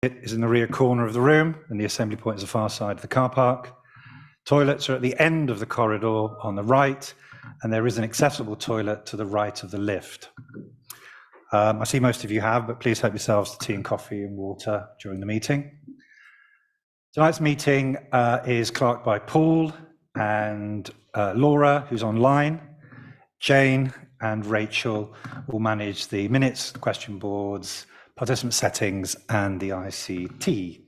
It is in the rear corner of the room, and the assembly point is the far side of the car park. Toilets are at the end of the corridor on the right, and there is an accessible toilet to the right of the lift. I see most of you have, but please help yourselves to tea and coffee and water during the meeting. Tonight's meeting is clerked by Paul and Laura, who's online. Jane and Rachel will manage the minutes, the question boards, participant settings, and the ICT.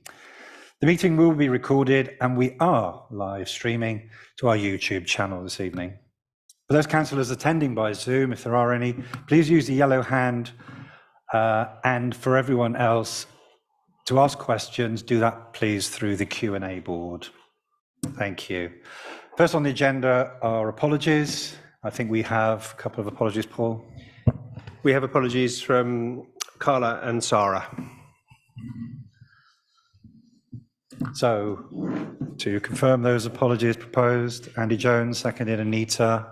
The meeting will be recorded, and we are live streaming to our YouTube channel this evening. For those councillors attending by Zoom, if there are any, please use the yellow hand, and for everyone else, to ask questions, do that please through the Q&A board. Thank you. First on the agenda are apologies. I think we have a couple of apologies, Paul. We have apologies from Carla and Sarah. So, to confirm those apologies proposed, Andy Jones, seconded Anita.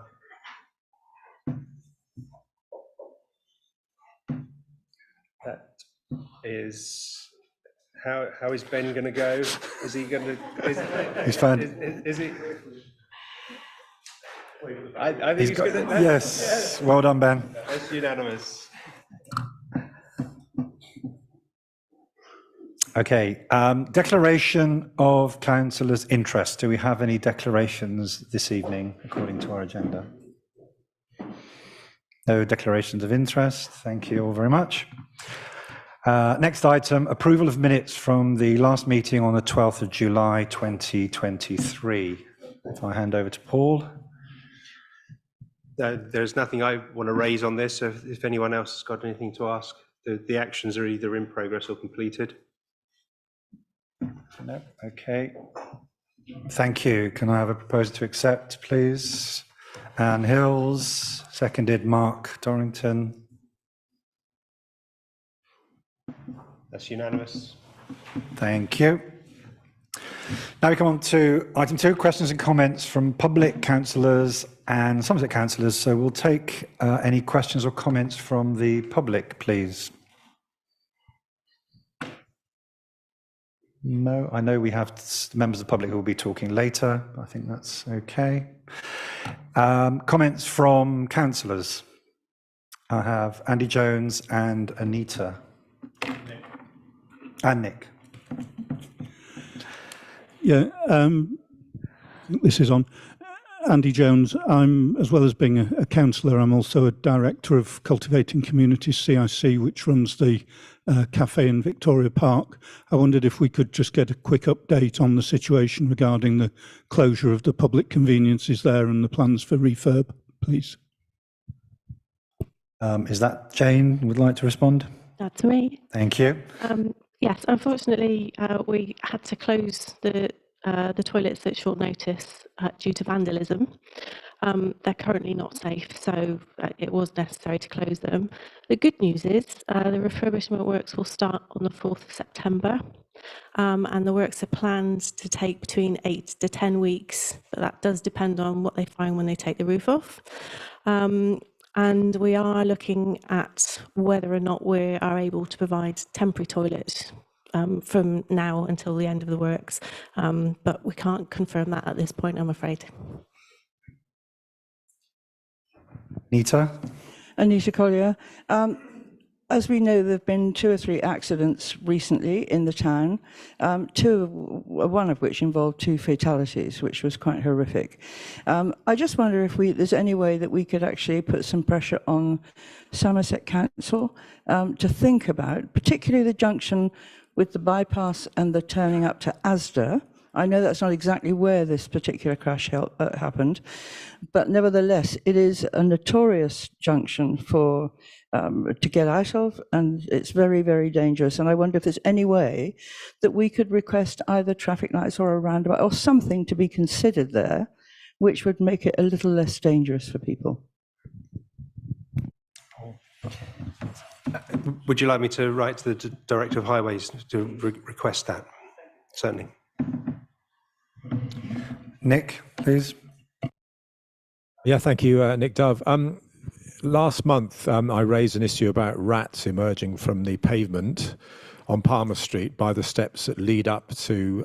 That is, how is Ben going to go? Is he going to? He's fine. Is he? I think he's good at that. Yes, well done, Ben. That's unanimous. Okay, declaration of councillors' interest. Do we have any declarations this evening according to our agenda? No declarations of interest. Thank you all very much. Next item, approval of minutes from the last meeting on the 12th of July 2023. If I hand over to Paul. There's nothing I want to raise on this. So if anyone else has got anything to ask, the actions are either in progress or completed. No. Okay. Thank you. Can I have a proposal to accept, please? Anne Hills, seconded Mark Dorrington. That's unanimous. Thank you. Now we come on to item 2, questions and comments from public councillors and Somerset councillors. So we'll take any questions or comments from the public, please. No, I know we have members of the public who will be talking later. I think that's okay. Comments from councillors. I have Andy Jones and Anita. Nick. And Nick. Yeah, this is on. Andy Jones. I'm, as well as being a councillor, I'm also a director of Cultivating Communities CIC, which runs the cafe in Victoria Park. I wondered if we could just get a quick update on the situation regarding the closure of the public conveniences there and the plans for refurb, please. Is that Jane would like to respond? That's me. Thank you. Yes, unfortunately, we had to close the toilets at short notice due to vandalism. They're currently not safe, so it was necessary to close them. The good news is the refurbishment works will start on the 4th of September, and the works are planned to take between 8 to 10 weeks, but that does depend on what they find when they take the roof off. And we are looking at whether or not we are able to provide temporary toilets from now until the end of the works, but we can't confirm that at this point, I'm afraid. Anita Collier. As we know, there have been 2 or 3 accidents recently in the town, one of which involved 2 fatalities, which was quite horrific. I just wonder if there's any way that we could actually put some pressure on Somerset Council to think about, particularly the junction with the bypass and the turning up to Asda. I know that's not exactly where this particular crash happened, but nevertheless, it is a notorious junction for to get out of, and it's very, very dangerous. And I wonder if there's any way that we could request either traffic lights or a roundabout or something to be considered there, which would make it a little less dangerous for people. Would you like me to write to the Director of Highways to request that? Certainly. Nick, please. Yeah, thank you, Nick Dove. Last month, I raised an issue about rats emerging from the pavement on Palmer Street by the steps that lead up to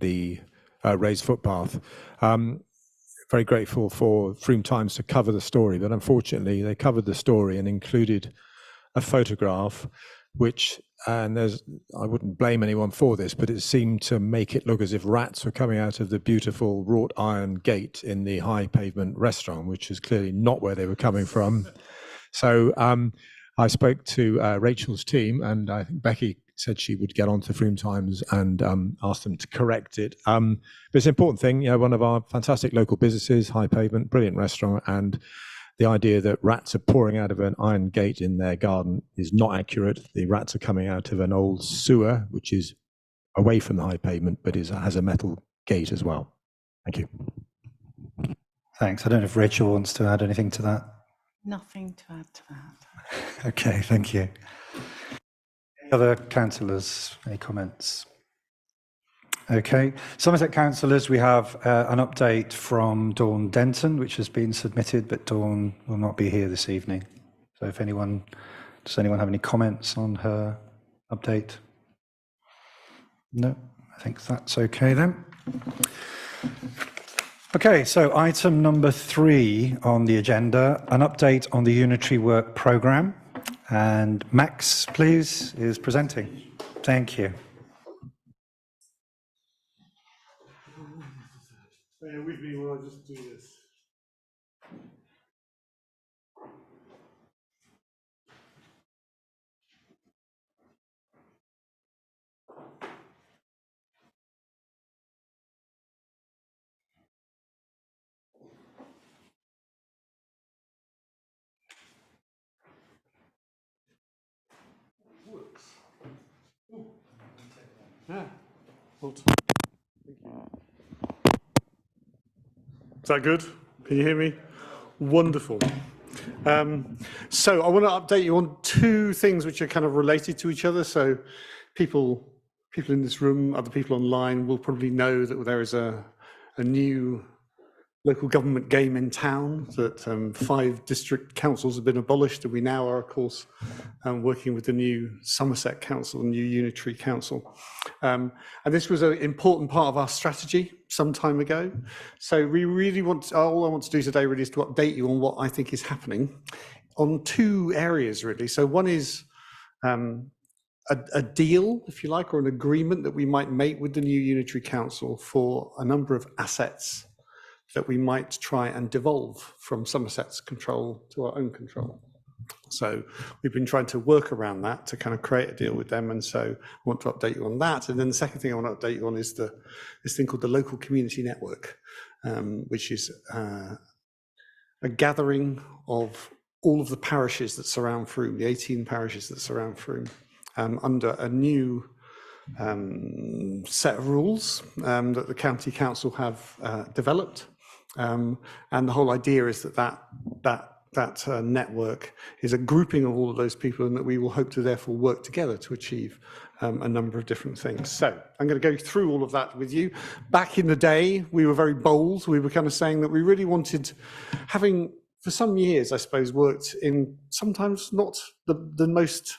the raised footpath. Very grateful for Frome Times to cover the story, but unfortunately they covered the story and included a photograph which, and I wouldn't blame anyone for this, but it seemed to make it look as if rats were coming out of the beautiful wrought iron gate in the high pavement restaurant, which is clearly not where they were coming from. So I spoke to Rachel's team, and I think Becky said she would get on to Frome Times and ask them to correct it. But it's an important thing, one of our fantastic local businesses, high pavement, brilliant restaurant, and the idea that rats are pouring out of an iron gate in their garden is not accurate. The rats are coming out of an old sewer, which is away from the high pavement, but has a metal gate as well. Thank you. Thanks. I don't know if Rachel wants to add anything to that. Nothing to add to that. Okay, thank you. Any other councillors, any comments? Okay, Somerset councillors, we have an update from Dawn Denton, which has been submitted, but Dawn will not be here this evening. So if does anyone have any comments on her update? No, I think that's okay then. Okay, so item number 3 on the agenda, an update on the Unitary Work Programme. And Max, please, is presenting. Thank you. Bear with me while I just do this. Works. Yeah. Hold on. Thank you. Is that good? Can you hear me? Wonderful. So I want to update you on 2 things which are kind of related to each other. So people in this room, other people online will probably know that there is a new local government game in town, that 5 district councils have been abolished, and we now are, of course, working with the new Somerset Council, the new Unitary Council. And this was an important part of our strategy some time ago. So we really all I want to do today really is to update you on what I think is happening on 2 areas, really. So one is a deal, if you like, or an agreement that we might make with the new Unitary Council for a number of assets that we might try and devolve from Somerset's control to our own control. So we've been trying to work around that to kind of create a deal with them, and so I want to update you on that. And then the second thing I want to update you on is this thing called the Local Community Network, which is a gathering of all of the parishes that surround Frome, the 18 parishes that surround Frome, under a new set of rules that the County Council have developed. And the whole idea is that network is a grouping of all of those people, and that we will hope to therefore work together to achieve a number of different things. So I'm going to go through all of that with you. Back in the day, we were very bold. We were kind of saying that we really wanted, having for some years, I suppose, worked in sometimes not the most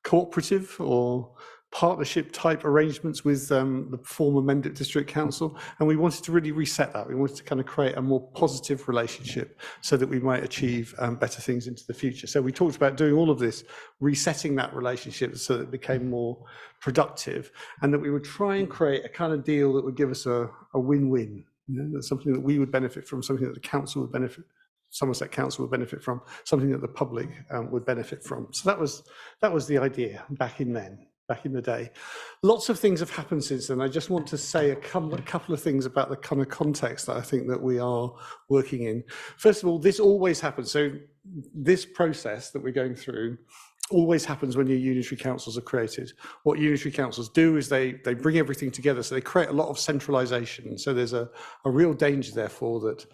cooperative or partnership type arrangements with the former Mendip District Council, and we wanted to really reset that. We wanted to kind of create a more positive relationship so that we might achieve better things into the future. So we talked about doing all of this, resetting that relationship so that it became more productive, and that we would try and create a kind of deal that would give us a win-win. That's something that we would benefit from, something that the council would benefit, Somerset Council would benefit from, something that the public would benefit from. So that was the idea back in the day. Lots of things have happened since then. I just want to say a couple of things about the kind of context that I think that we are working in. First of all, this always happens. So this process that we're going through always happens when new unitary councils are created. What unitary councils do is they bring everything together. So they create a lot of centralisation. So there's a real danger, therefore, that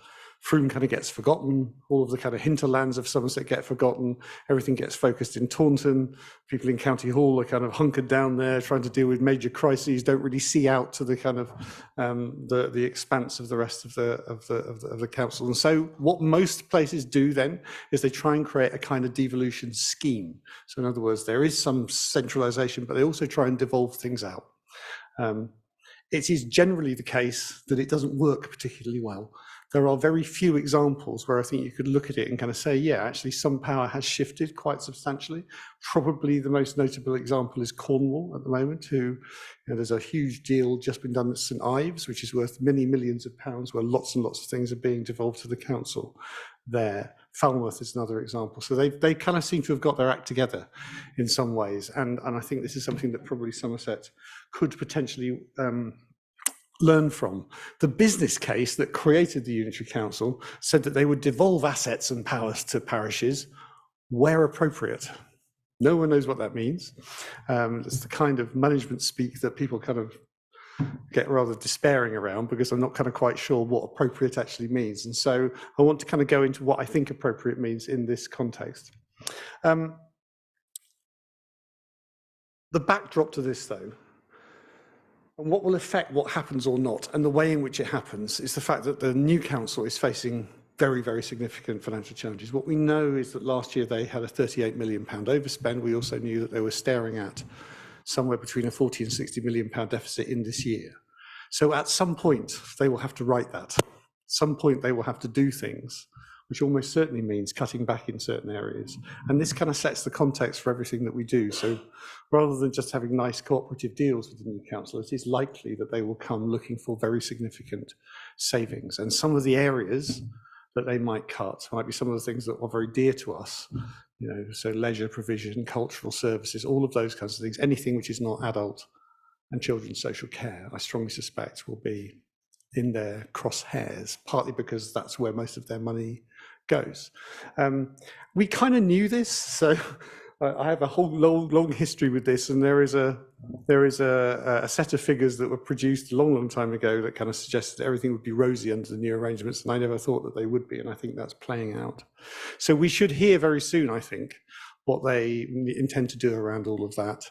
Frome kind of gets forgotten. All of the kind of hinterlands of Somerset get forgotten. Everything gets focused in Taunton. People in County Hall are kind of hunkered down there, trying to deal with major crises. Don't really see out to the kind of the expanse of the rest of the council. And so, what most places do then is they try and create a kind of devolution scheme. So, in other words, there is some centralisation, but they also try and devolve things out. It is generally the case that it doesn't work particularly well. There are very few examples where I think you could look at it and kind of say, yeah, actually some power has shifted quite substantially. Probably the most notable example is Cornwall at the moment, there's a huge deal just been done at St Ives, which is worth many millions of pounds, where lots and lots of things are being devolved to the council there. Falmouth is another example. So they kind of seem to have got their act together in some ways. And I think this is something that probably Somerset could potentially learn from. The business case that created the Unitary Council said that they would devolve assets and powers to parishes where appropriate. No one knows what that means. It's the kind of management speak that people kind of get rather despairing around, because I'm not kind of quite sure what appropriate actually means. And so I want to kind of go into what I think appropriate means in this context. The backdrop to this, though, and what will affect what happens or not, and the way in which it happens, is the fact that the new council is facing very, very significant financial challenges. What we know is that last year they had a £38 million overspend. We also knew that they were staring at somewhere between a £40 and £60 million deficit in this year. So at some point, they will have to right that. At some point, they will have to do things, which almost certainly means cutting back in certain areas. And this kind of sets the context for everything that we do. So rather than just having nice cooperative deals with the new council, it is likely that they will come looking for very significant savings. And some of the areas that they might cut might be some of the things that are very dear to us, so leisure provision, cultural services, all of those kinds of things. Anything which is not adult and children's social care, I strongly suspect will be in their crosshairs, partly because that's where most of their money goes. We kind of knew this, so I have a whole long history with this, and there is a set of figures that were produced a long time ago that kind of suggested everything would be rosy under the new arrangements, and I never thought that they would be, and I think that's playing out. So we should hear very soon, I think, what they intend to do around all of that.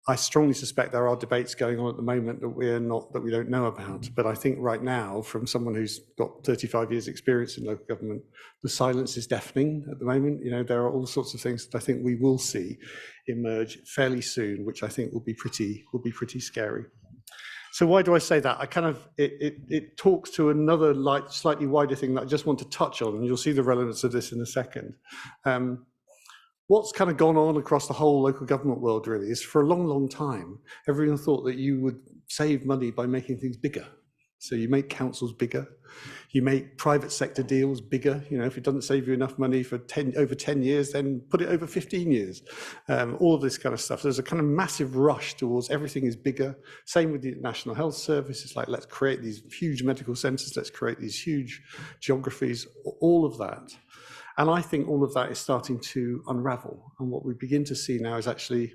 I strongly suspect there are debates going on at the moment that we don't know about. But I think right now, from someone who's got 35 years experience in local government, the silence is deafening at the moment. There are all sorts of things that I think we will see emerge fairly soon, which I think will be pretty scary. So why do I say that? It talks to another slightly wider thing that I just want to touch on, and you'll see the relevance of this in a second. What's kind of gone on across the whole local government world really is, for a long time, everyone thought that you would save money by making things bigger. So you make councils bigger, you make private sector deals bigger. If it doesn't save you enough money for over 10 years, then put it over 15 years. All of this kind of stuff. There's a kind of massive rush towards everything is bigger. Same with the National Health Service. It's like, let's create these huge medical centres, let's create these huge geographies, all of that. And I think all of that is starting to unravel. And what we begin to see now is actually,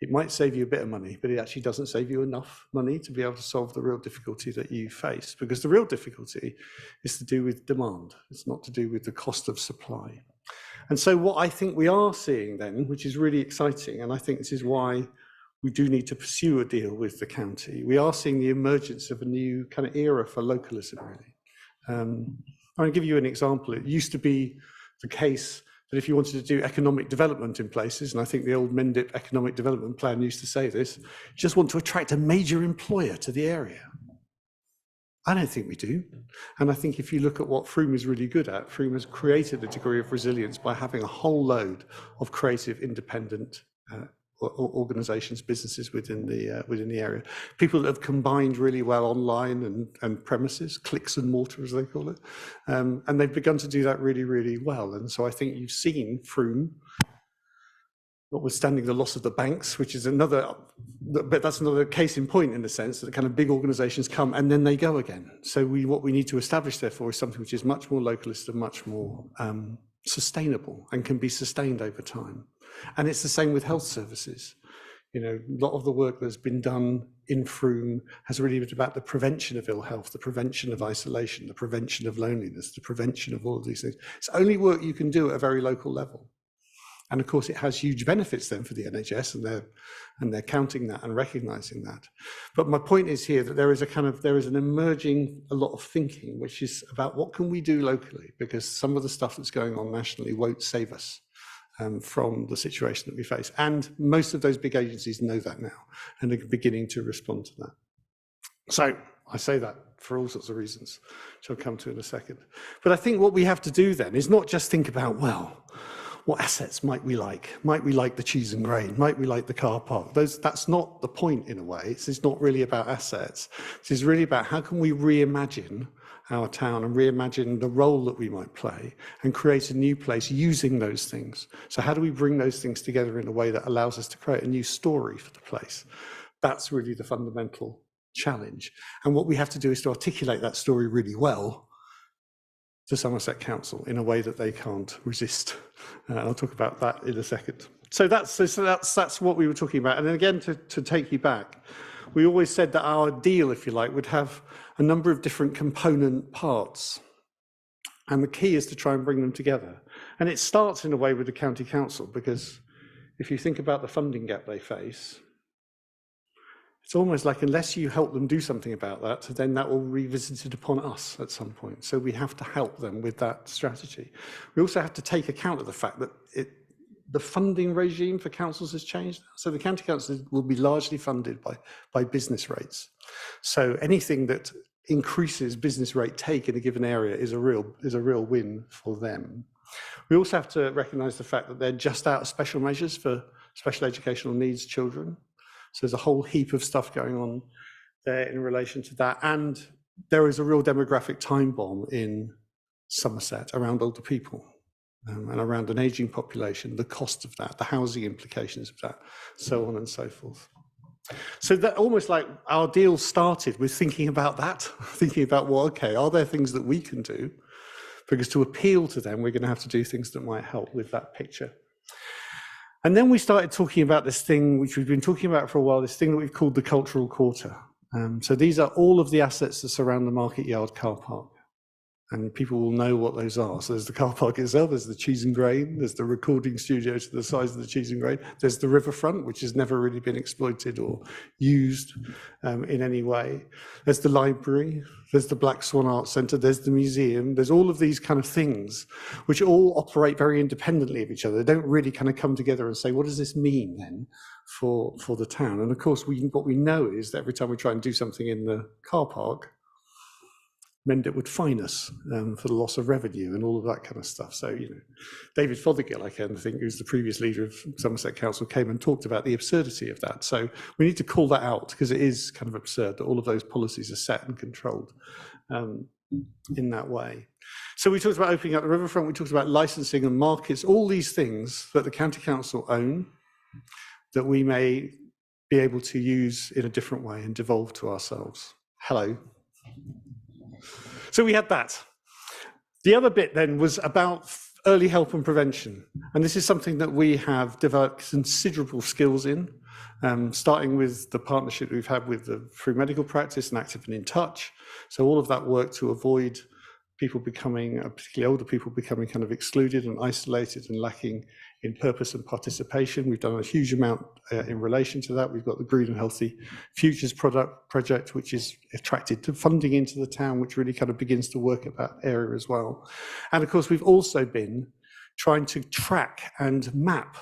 it might save you a bit of money, but it actually doesn't save you enough money to be able to solve the real difficulty that you face. Because the real difficulty is to do with demand. It's not to do with the cost of supply. And so what I think we are seeing then, which is really exciting, and I think this is why we do need to pursue a deal with the county, we are seeing the emergence of a new kind of era for localism, really. I'll give you an example. It used to be the case that if you wanted to do economic development in places, and I think the old Mendip economic development plan used to say this, you just want to attract a major employer to the area. I don't think we do. And I think if you look at what Frome is really good at, Frome has created a degree of resilience by having a whole load of creative, independent organisations, businesses within the area. People that have combined really well online and premises, clicks and mortar as they call it, and they've begun to do that really well. And so I think you've seen Frome, notwithstanding the loss of the banks, which is but that's another case in point in the sense that kind of big organisations come and then they go again. So what we need to establish therefore is something which is much more localist and much more sustainable and can be sustained over time. And it's the same with health services. You know, a lot of the work that's been done in Frome has really been about the prevention of ill health, the prevention of isolation, the prevention of loneliness, the prevention of all of these things. It's only work you can do at a very local level. And of course, it has huge benefits then for the NHS, and they're counting that and recognizing that. But my point is here that there is an emerging a lot of thinking, which is about what can we do locally, because some of the stuff that's going on nationally won't save us from the situation that we face. And most of those big agencies know that now, and are beginning to respond to that. So I say that for all sorts of reasons, which I'll come to in a second. But I think what we have to do then is not just think about, well, what assets might we like? Might we like the cheese and grain? Might we like the car park? That's not the point in a way. It's not really about assets. This is really about how can we reimagine our town and reimagine the role that we might play and create a new place using those things. So how do we bring those things together in a way that allows us to create a new story for the place? That's really the fundamental challenge. And what we have to do is to articulate that story really well to Somerset Council in a way that they can't resist. I'll talk about that in a second. So that's what we were talking about. And then again, to take you back, we always said that our deal, if you like, would have a number of different component parts. And the key is to try and bring them together. And it starts in a way with the county council, because if you think about the funding gap they face, it's almost like unless you help them do something about that, then that will be revisited upon us at some point. So we have to help them with that strategy. We also have to take account of the fact that the funding regime for councils has changed. So the county councils will be largely funded by business rates. So anything that increases business rate take in a given area is a real win for them. We also have to recognise the fact that they're just out of special measures for special educational needs children. So there's a whole heap of stuff going on there in relation to that. And there is a real demographic time bomb in Somerset around older people and around an aging population, the cost of that, the housing implications of that, so on and so forth. So that almost like our deal started with thinking about that, thinking about, well, okay, are there things that we can do? Because to appeal to them, we're going to have to do things that might help with that picture. And then we started talking about this thing, which we've been talking about for a while, this thing that we've called the cultural quarter. So these are all of the assets that surround the Market Yard car park. And people will know what those are. So there's the car park itself, there's the cheese and grain, there's the recording studio to the size of the cheese and grain, there's the riverfront, which has never really been exploited or used in any way. There's the library, there's the Black Swan Art Centre, there's the museum, there's all of these kind of things which all operate very independently of each other. They don't really kind of come together and say, what does this mean then for the town? And of course, what we know is that every time we try and do something in the car park, Mendip would fine us for the loss of revenue and all of that kind of stuff. So, you know, David Fothergill, I think, who's the previous leader of Somerset Council, came and talked about the absurdity of that. So we need to call that out because it is kind of absurd that all of those policies are set and controlled in that way. So we talked about opening up the riverfront, we talked about licensing and markets, all these things that the county council own that we may be able to use in a different way and devolve to ourselves. Hello. So we had that. The other bit then was about early help and prevention. And this is something that we have developed considerable skills in, starting with the partnership we've had with the Frome Medical Practice and Active and In Touch. So all of that work to avoid people becoming, particularly older people, becoming kind of excluded and isolated and lacking in purpose and participation. We've done a huge amount in relation to that. We've got the Green and Healthy Futures project, which is attracted to funding into the town, which really kind of begins to work at that area as well. And of course, we've also been trying to track and map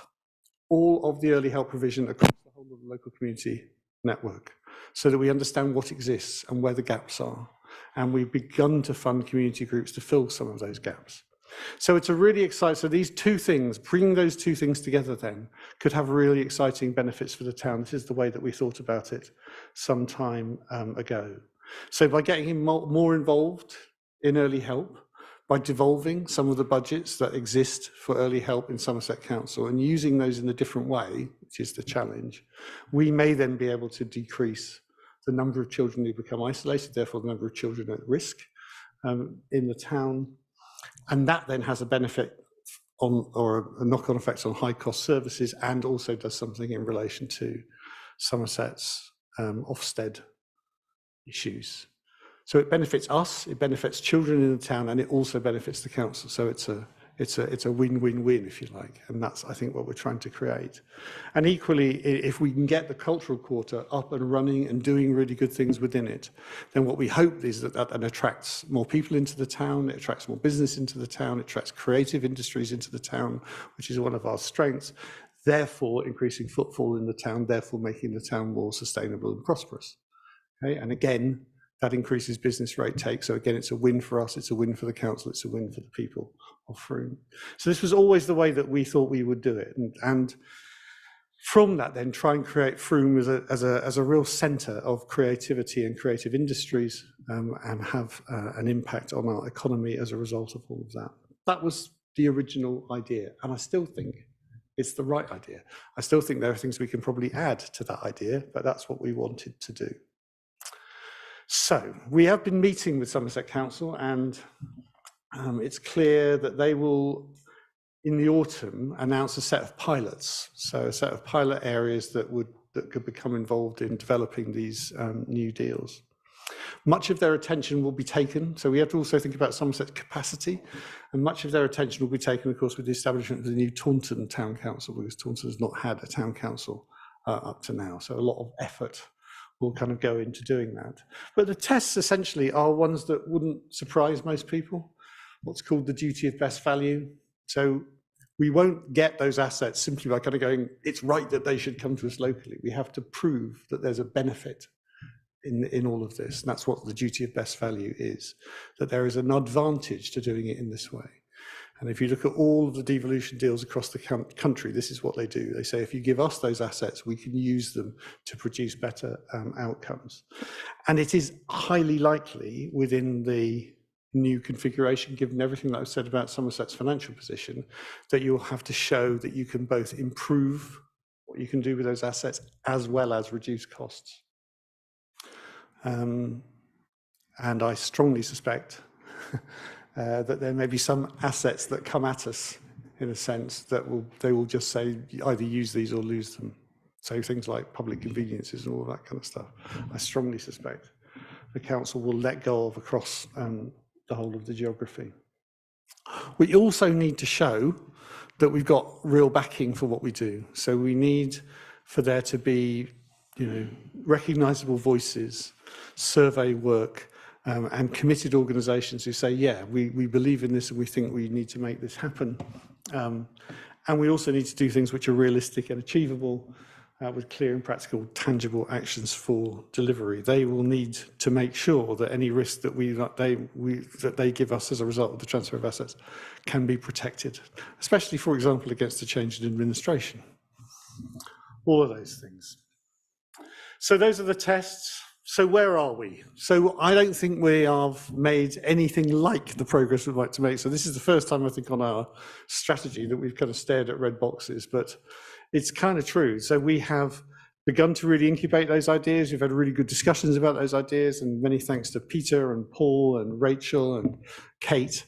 all of the early help provision across the whole of the local community network so that we understand what exists and where the gaps are. And we've begun to fund community groups to fill some of those gaps. So it's a really exciting, so these two things, bringing those two things together then, could have really exciting benefits for the town. This is the way that we thought about it some time ago. So by getting him more involved in early help, by devolving some of the budgets that exist for early help in Somerset Council and using those in a different way, which is the challenge, we may then be able to decrease the number of children who become isolated, therefore the number of children at risk in the town. And that then has a benefit on, or a knock-on effect on high-cost services, and also does something in relation to Somerset's Ofsted issues. So it benefits us, it benefits children in the town, and it also benefits the council. So it's a win-win-win, if you like, and that's, I think, what we're trying to create. And equally, if we can get the cultural quarter up and running and doing really good things within it, then what we hope is that that attracts more people into the town, it attracts more business into the town, it attracts creative industries into the town, which is one of our strengths, therefore increasing footfall in the town, therefore making the town more sustainable and prosperous. Okay? And again, that increases business rate take. So again, it's a win for us, it's a win for the council, it's a win for the people of Frome. So this was always the way that we thought we would do it. And from that then, try and create Frome as a real centre of creativity and creative industries, and have an impact on our economy as a result of all of that. That was the original idea. And I still think it's the right idea. I still think there are things we can probably add to that idea, but that's what we wanted to do. So we have been meeting with Somerset Council, and it's clear that they will, in the autumn, announce a set of pilots. So a set of pilot areas that could become involved in developing these new deals. Much of their attention will be taken. So we have to also think about Somerset's capacity, and much of their attention will be taken, of course, with the establishment of the new Taunton Town Council, because Taunton has not had a town council up to now. So a lot of effort will kind of go into doing that. But the tests essentially are ones that wouldn't surprise most people, what's called the duty of best value. So we won't get those assets simply by kind of going, it's right that they should come to us locally. We have to prove that there's a benefit in all of this. And that's what the duty of best value is, that there is an advantage to doing it in this way. And if you look at all of the devolution deals across the country, this is what they do. They say, if you give us those assets, we can use them to produce better outcomes. And it is highly likely within the new configuration, given everything that I've said about Somerset's financial position, that you'll have to show that you can both improve what you can do with those assets as well as reduce costs. And I strongly suspect that there may be some assets that come at us, in a sense, that they will just say either use these or lose them. So things like public conveniences and all that kind of stuff. I strongly suspect the council will let go of across the whole of the geography. We also need to show that we've got real backing for what we do. So we need for there to be, recognisable voices, survey work, and committed organisations who say, yeah, we believe in this and we think we need to make this happen. And we also need to do things which are realistic and achievable, with clear and practical, tangible actions for delivery. They will need to make sure that any risk that they give us as a result of the transfer of assets can be protected, especially, for example, against a change in administration. All of those things. So those are the tests. So where are we? So I don't think we have made anything like the progress we'd like to make. So this is the first time, I think, on our strategy that we've kind of stared at red boxes, but it's kind of true. So we have begun to really incubate those ideas. We've had really good discussions about those ideas, and many thanks to Peter and Paul and Rachel and Kate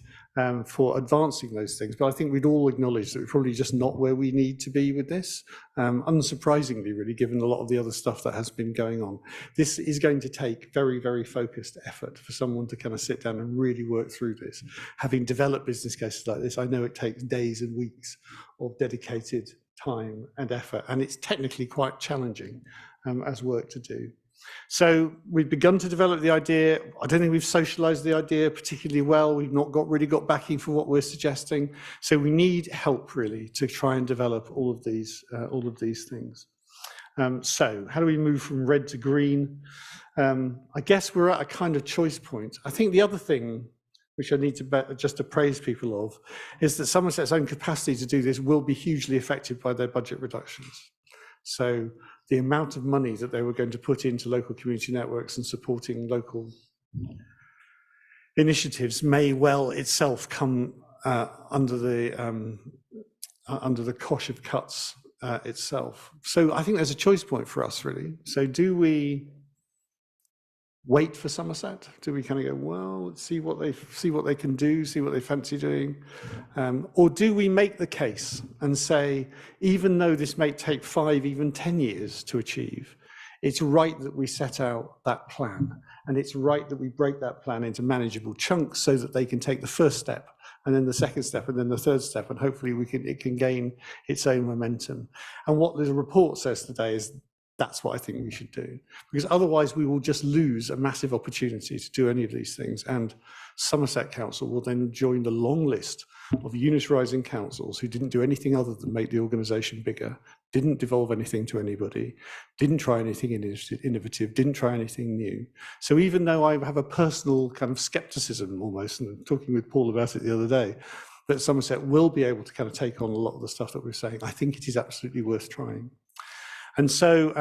for advancing those things. But I think we'd all acknowledge that we're probably just not where we need to be with this, unsurprisingly, really, given a lot of the other stuff that has been going on. This is going to take very, very focused effort for someone to kind of sit down and really work through this. Having developed business cases like this, I know it takes days and weeks of dedicated time and effort, and it's technically quite challenging as work to do. So we've begun to develop the idea. I don't think we've socialized the idea particularly well. We've not really got backing for what we're suggesting. So we need help, really, to try and develop all of these things. So how do we move from red to green? I guess we're at a kind of choice point. I think the other thing which I need to just appraise people of is that Somerset's own capacity to do this will be hugely affected by their budget reductions. So the amount of money that they were going to put into local community networks and supporting local initiatives may well itself come under the cosh of cuts itself. So I think there's a choice point for us, really. So do we wait for Somerset? Do we kind of go, well, let's see what they can do, see what they fancy doing? Or do we make the case and say, even though this may take 5, even 10 years to achieve, it's right that we set out that plan, and it's right that we break that plan into manageable chunks so that they can take the first step, and then the second step, and then the third step, and hopefully it can gain its own momentum. And what the report says today is that's what I think we should do, because otherwise we will just lose a massive opportunity to do any of these things. And Somerset Council will then join the long list of unit rising councils who didn't do anything other than make the organisation bigger, didn't devolve anything to anybody, didn't try anything innovative, didn't try anything new. So even though I have a personal kind of scepticism almost, and talking with Paul about it the other day, that Somerset will be able to kind of take on a lot of the stuff that we're saying, I think it is absolutely worth trying. And so,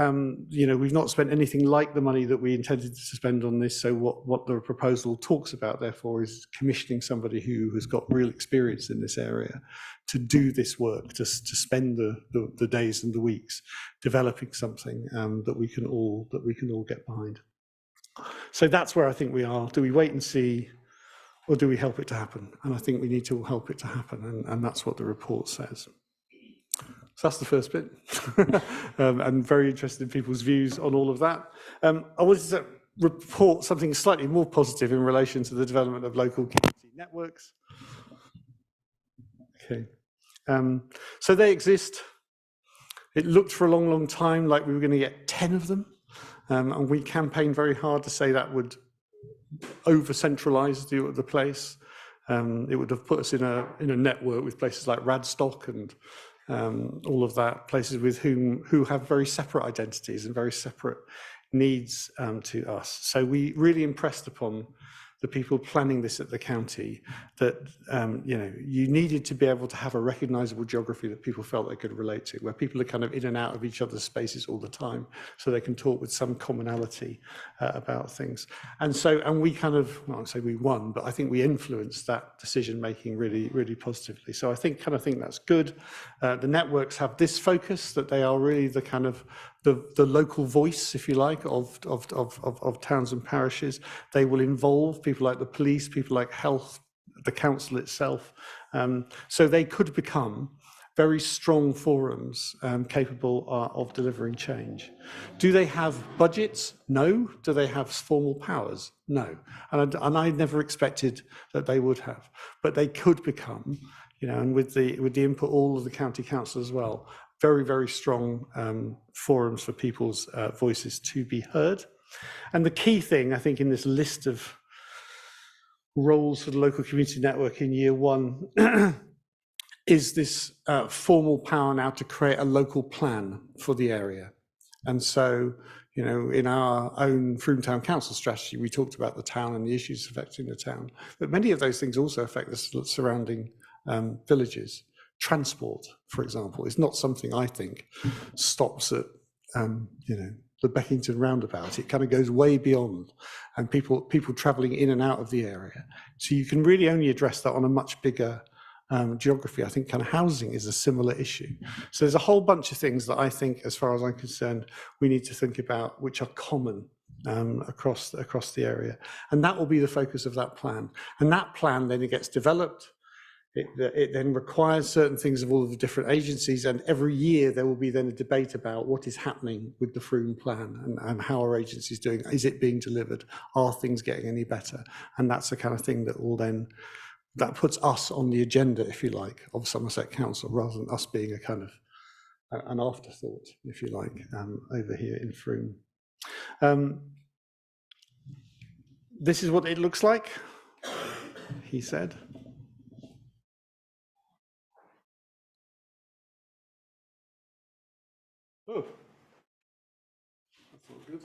we've not spent anything like the money that we intended to spend on this. So what the proposal talks about, therefore, is commissioning somebody who has got real experience in this area to do this work, to spend the days and the weeks developing something that we can all get behind. So that's where I think we are. Do we wait and see, or do we help it to happen? And I think we need to help it to happen, and that's what the report says. So that's the first bit. I'm very interested in people's views on all of that. I wanted to report something slightly more positive in relation to the development of local community networks. Okay. So they exist. It looked for a long, long time like we were going to get 10 of them. And we campaigned very hard to say that would over-centralise the place. It would have put us in a network with places like Radstock and all of that, places with who have very separate identities and very separate needs to us. So we really impressed upon the people planning this at the county that you needed to be able to have a recognisable geography that people felt they could relate to, where people are kind of in and out of each other's spaces all the time, so they can talk with some commonality about things. And we kind of, well, I won't say we won, but I think we influenced that decision making really, really positively. So I think that's good. The networks have this focus, that they are really the kind of the local voice, if you like, of towns and parishes. They will involve people like the police, people like health, the council itself. So they could become very strong forums capable of delivering change. Do they have budgets? No. Do they have formal powers? No. And I never expected that they would have, but they could become, and with the input all of the county council as well, very, very strong forums for people's voices to be heard. And the key thing, I think, in this list of roles for the local community network in year 1 is this formal power now to create a local plan for the area. And so, in our own Frome Town Council strategy, we talked about the town and the issues affecting the town, but many of those things also affect the surrounding villages. Transport, for example, is not something I think stops at the Beckington roundabout. It kind of goes way beyond, and people travelling in and out of the area. So you can really only address that on a much bigger geography. I think kind of housing is a similar issue. So there's a whole bunch of things that I think, as far as I'm concerned, we need to think about, which are common across the area, and that will be the focus of that plan. And that plan then it gets developed. It then requires certain things of all of the different agencies, and every year there will be then a debate about what is happening with the Frome plan and how are agencies doing. Is it being delivered? Are things getting any better? And that's the kind of thing that puts us on the agenda, if you like, of Somerset Council, rather than us being a kind of an afterthought, if you like, over here in Frome. This is what it looks like, he said. Oh, that's not good.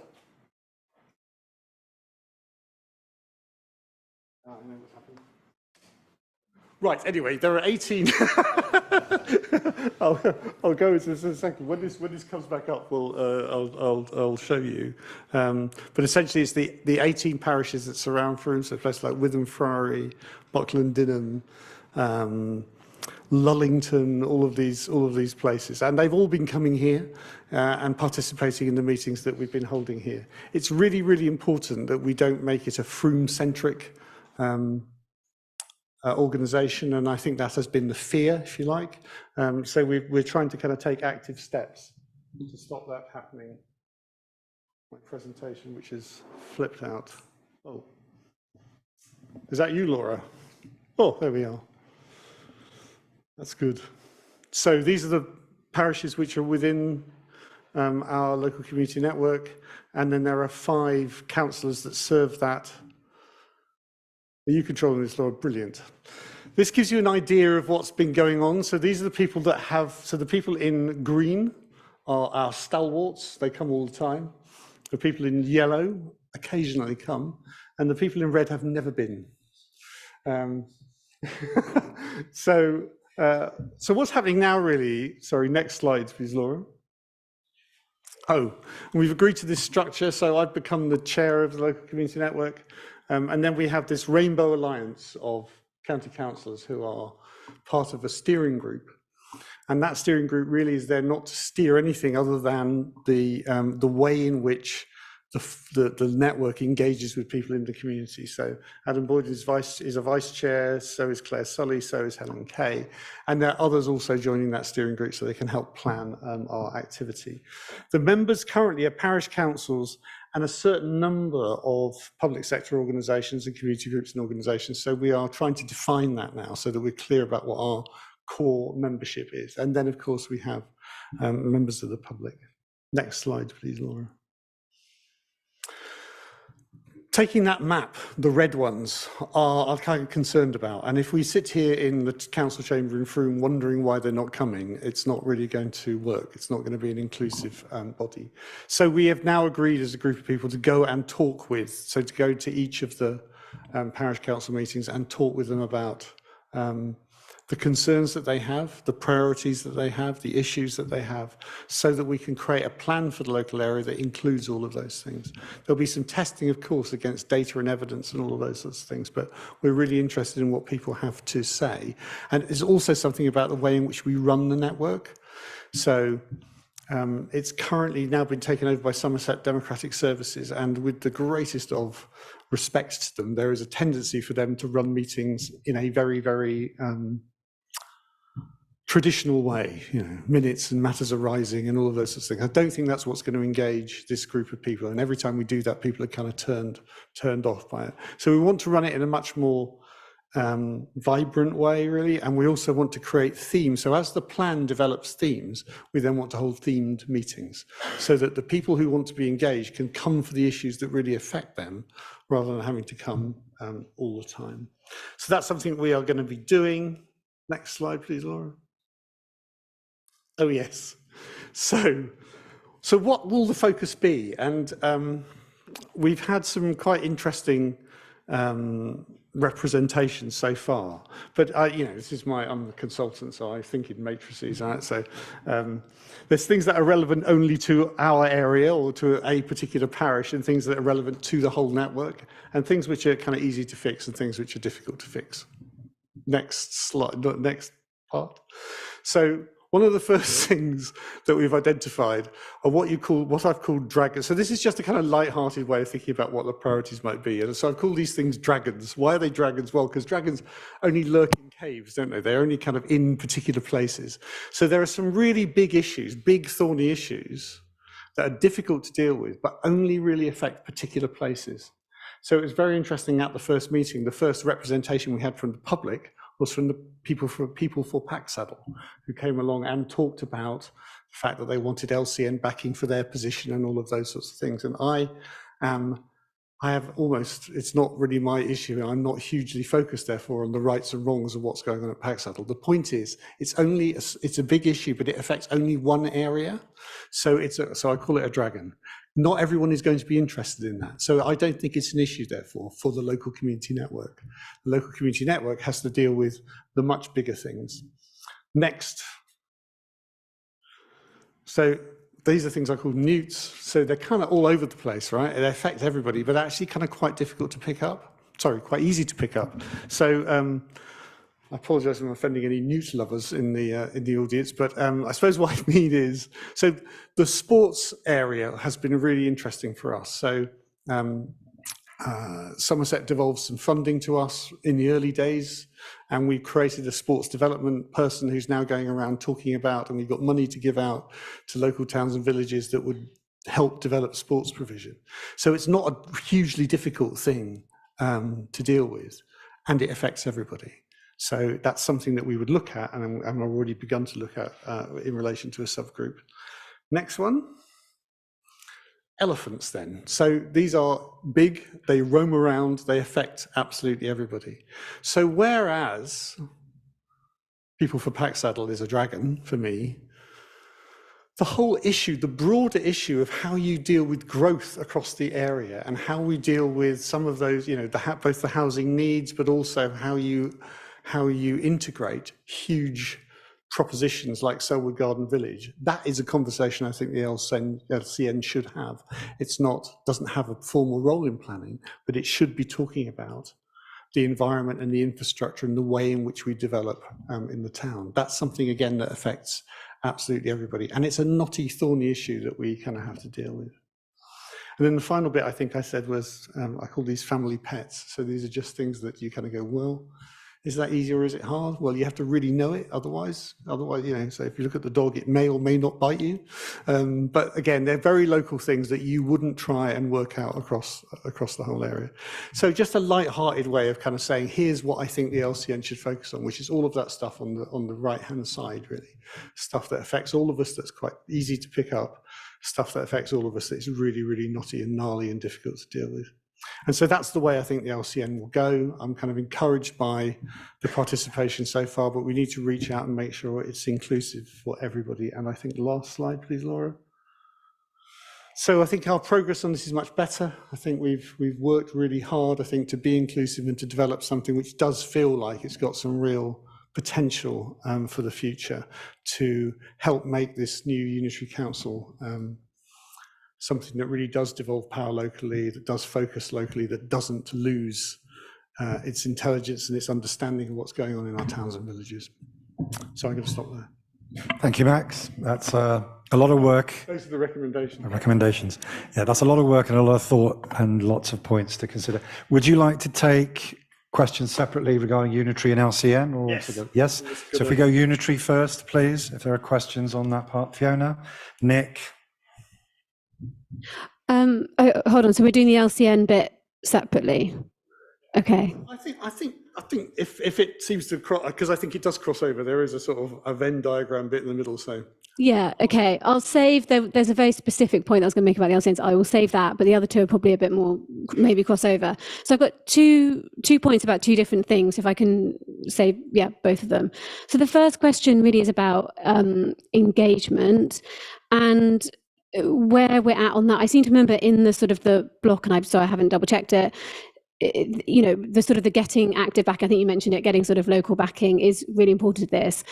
I know what's happened. Right, anyway, there are 18. I'll go into this in a second. When this comes back up, I'll show you. But essentially, it's the 18 parishes that surround Frome, so places like Witham Friary, Buckland Dinham, Lullington, all of these places, and they've all been coming here and participating in the meetings that we've been holding here. It's really, really important that we don't make it a Frome-centric organisation, and I think that has been the fear, if you like. So we're trying to kind of take active steps to stop that happening. My presentation, which is flipped out. Oh, is that you, Laura? Oh, there we are. That's good. So these are the parishes which are within our local community network, and then there are 5 councillors that serve that. Are you controlling this, Laura? Brilliant. This gives you an idea of what's been going on. So these are the people that have, so the people in green are our stalwarts. They come all the time. The people in yellow occasionally come, and the people in red have never been. So what's happening now, really? Sorry, next slide, please, Laura. Oh, we've agreed to this structure, so I've become the chair of the local community network, and then we have this rainbow alliance of county councillors who are part of a steering group. And that steering group really is there not to steer anything other than the way in which the network engages with people in the community. So Adam Boyd is a vice chair, so is Claire Sully, so is Helen Kay. And there are others also joining that steering group so they can help plan our activity. The members currently are parish councils and a certain number of public sector organisations and community groups and organisations. So we are trying to define that now so that we're clear about what our core membership is. And then, of course, we have members of the public. Next slide, please, Laura. Taking that map, the red ones are kind of concerned about. And if we sit here in the council chamber in Frome wondering why they're not coming, it's not really going to work. It's not going to be an inclusive body. So we have now agreed as a group of people to go and talk with, so to go to each of the parish council meetings and talk with them about the concerns that they have, the priorities that they have, the issues that they have, so that we can create a plan for the local area that includes all of those things. There'll be some testing, of course, against data and evidence and all of those sorts of things, but we're really interested in what people have to say. And there's also something about the way in which we run the network. So it's currently now been taken over by Somerset Democratic Services, and with the greatest of respect to them, there is a tendency for them to run meetings in a very, very traditional way, you know, minutes and matters arising and all of those sorts of things. I don't think that's what's going to engage this group of people. And every time we do that, people are kind of turned off by it. So we want to run it in a much more vibrant way, really. And we also want to create themes. So as the plan develops themes, we then want to hold themed meetings so that the people who want to be engaged can come for the issues that really affect them rather than having to come all the time. So that's something we are going to be doing. Next slide, please, Laura. Oh, yes. So what will the focus be? And we've had some quite interesting representations so far. But you know, I'm the consultant, so I think in matrices, right? So there's things that are relevant only to our area or to a particular parish, and things that are relevant to the whole network, and things which are kind of easy to fix and things which are difficult to fix. Next slide, next part. So one of the first things that we've identified are what I've called dragons. So this is just a kind of light-hearted way of thinking about what the priorities might be. And so I've called these things dragons. Why are they dragons? Well, because dragons only lurk in caves, don't they? They're only kind of in particular places. So there are some really big issues, big thorny issues that are difficult to deal with, but only really affect particular places. So it was very interesting at the first meeting, the first representation we had from the public was from the people for Packsaddle, who came along and talked about the fact that they wanted LCN backing for their position and all of those sorts of things. And I have almost, it's not really my issue. I'm not hugely focused, therefore, on the rights and wrongs of what's going on at Packsaddle. The point is, it's a big issue, but it affects only one area. So I call it a dragon. Not everyone is going to be interested in that. So I don't think it's an issue, therefore, for the local community network. The local community network has to deal with the much bigger things. Next. So these are things I call newts. So they're kind of all over the place, right? They affect everybody, but actually kind of quite difficult to pick up. Sorry, quite easy to pick up. So I apologise if I'm offending any newt lovers in the audience, but I suppose what I mean is, so the sports area has been really interesting for us. So Somerset devolved some funding to us in the early days, and we created a sports development person who's now going around talking about, and we've got money to give out to local towns and villages that would help develop sports provision. So it's not a hugely difficult thing to deal with, and it affects everybody. So that's something that we would look at, and I've already begun to look at in relation to a subgroup. Next one. Elephants then. So these are big, they roam around, they affect absolutely everybody. So whereas People for Packsaddle is a dragon for me, the whole issue, the broader issue of how you deal with growth across the area and how we deal with some of those, you know, both the housing needs, but also how you integrate huge propositions like Selwood Garden Village. That is a conversation I think the LCN should have. Doesn't have a formal role in planning, but it should be talking about the environment and the infrastructure and the way in which we develop in the town. That's something, again, that affects absolutely everybody. And it's a knotty, thorny issue that we kind of have to deal with. And then the final bit I think I said was, I call these family pets. So these are just things that you kind of go, well, is that easy or is it hard? Well, you have to really know it. Otherwise, you know, so if you look at the dog, it may or may not bite you. But again, they're very local things that you wouldn't try and work out across the whole area. So just a light-hearted way of kind of saying, here's what I think the LCN should focus on, which is all of that stuff on the right-hand side, really. Stuff that affects all of us that's quite easy to pick up, stuff that affects all of us that's really, really knotty and gnarly and difficult to deal with. And so that's the way I think the LCN will go. I'm kind of encouraged by the participation so far, but we need to reach out and make sure it's inclusive for everybody. And I think the last slide, please, Laura. So I think our progress on this is much better. I think we've worked really hard, I think, to be inclusive and to develop something which does feel like it's got some real potential for the future to help make this new unitary council something that really does devolve power locally, that does focus locally, that doesn't lose its intelligence and its understanding of what's going on in our towns and villages. So I'm going to stop there. Thank you, Max. That's a lot of work. Those are the recommendations. Recommendations. Yeah, that's a lot of work and a lot of thought and lots of points to consider. Would you like to take questions separately regarding unitary and LCN? Or yes. Yes. So if we go unitary first, please, if there are questions on that part. Fiona, Nick. Hold on. So we're doing the LCN bit separately. Okay. I think if it seems to cross, because I think it does cross over. There is a sort of a Venn diagram bit in the middle. So yeah. Okay. I'll save. There's a very specific point I was going to make about the LCNs. I will save that, but the other two are probably a bit more maybe crossover. So I've got two points about two different things. If I can say, yeah, both of them. So the first question really is about engagement and where we're at on that. I seem to remember in the sort of the block, and I haven't double checked it, you know, the sort of the getting active back, I think you mentioned it, getting sort of local backing is really important to this.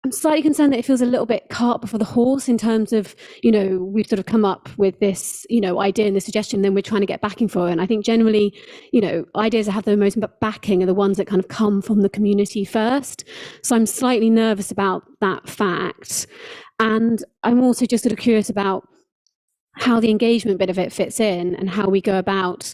I'm slightly concerned that it feels a little bit cart before the horse in terms of, you know, we've sort of come up with this, you know, idea and the suggestion, then we're trying to get backing for it. And I think generally, you know, ideas that have the most backing are the ones that kind of come from the community first. So I'm slightly nervous about that fact. And I'm also just sort of curious about how the engagement bit of it fits in and how we go about,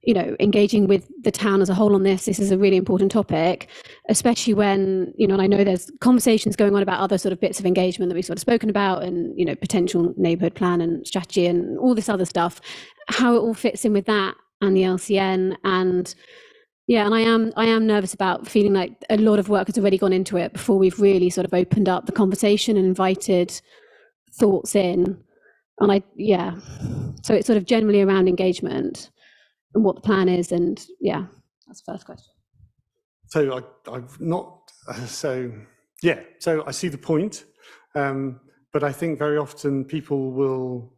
you know, engaging with the town as a whole on this. This is a really important topic, especially when, you know, and I know there's conversations going on about other sort of bits of engagement that we've sort of spoken about and, you know, potential neighbourhood plan and strategy and all this other stuff, how it all fits in with that and the LCN. And yeah, and I am nervous about feeling like a lot of work has already gone into it before we've really sort of opened up the conversation and invited thoughts in. And so it's sort of generally around engagement and what the plan is. And yeah, that's the first question. So I've not, so I see the point. But I think very often people will,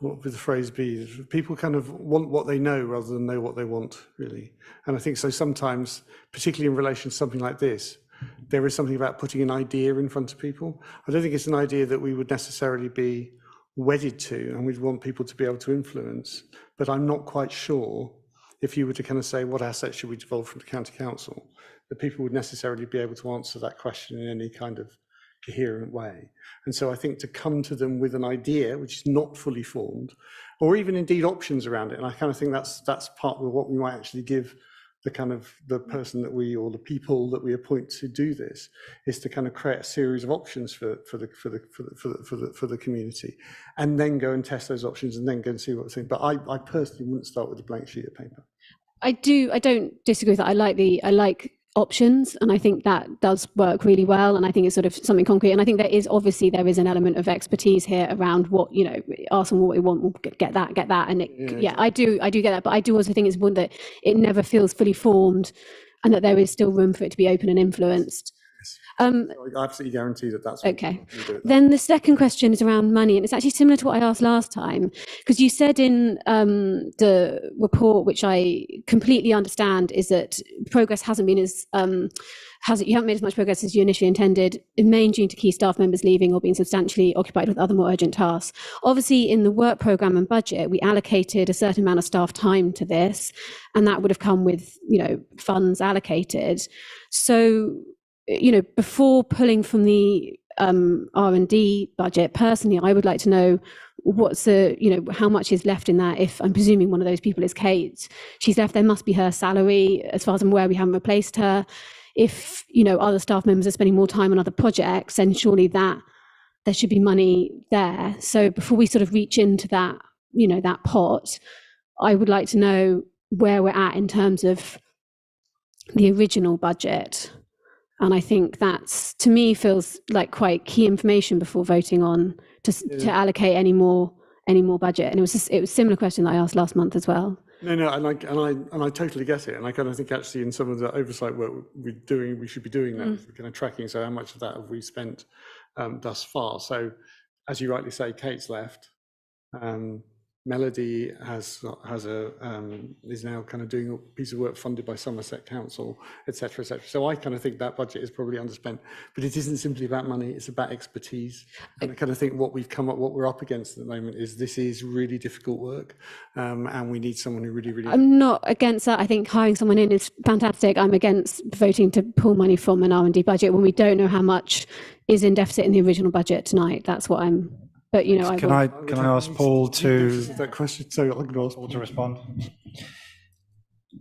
what would the phrase be? People kind of want what they know rather than know what they want, really. And I think so sometimes, particularly in relation to something like this, there is something about putting an idea in front of people. I don't think it's an idea that we would necessarily be wedded to and we'd want people to be able to influence, but I'm not quite sure if you were to kind of say, what assets should we devolve from the county council, that people would necessarily be able to answer that question in any kind of coherent way. And so I think to come to them with an idea which is not fully formed, or even indeed options around it, and I kind of think that's part of what we might actually give the kind of the person that we, or the people that we appoint to do this, is to kind of create a series of options for the community, and then go and test those options, and then go and see what we think. But I personally wouldn't start with a blank sheet of paper. I don't disagree with that. I like options, and I think that does work really well, and I think it's sort of something concrete, and I think there is an element of expertise here around what, you know, ask them what we want, we'll get that, and I do get that, but I do also think it's one that it never feels fully formed, and that there is still room for it to be open and influenced. I absolutely guarantee that that's okay. Then the second question is around money, and it's actually similar to what I asked last time, because you said in the report, which I completely understand, is that progress hasn't been as you haven't made as much progress as you initially intended, in main due to key staff members leaving or being substantially occupied with other more urgent tasks. Obviously, in the work programme and budget, we allocated a certain amount of staff time to this, and that would have come with, you know, funds allocated. So, you know, before pulling from the R&D budget, personally, I would like to know what's how much is left in that. If I'm presuming one of those people is Kate, she's left, there must be her salary. As far as I'm aware, we haven't replaced her. If, you know, other staff members are spending more time on other projects, then surely that there should be money there. So before we sort of reach into that, you know, that pot, I would like to know where we're at in terms of the original budget. And I think that's, to me, feels like quite key information before voting on to allocate any more budget. And it was a similar question that I asked last month as well. No, and I totally get it. And I kind of think actually in some of the oversight work we're doing, we should be doing that, kind of tracking. So how much of that have we spent thus far? So as you rightly say, Kate's left. Melody is now kind of doing a piece of work funded by Somerset Council, etc., etc. So I kind of think that budget is probably underspent, but it isn't simply about money; it's about expertise. And I kind of think what we're up against at the moment is this is really difficult work, and we need someone who really. I'm not against that. I think hiring someone in is fantastic. I'm against voting to pull money from an R&D budget when we don't know how much is in deficit in the original budget tonight. That's what I'm. But, you know, can I ask Paul to that question? So I'm going to ask Paul to respond.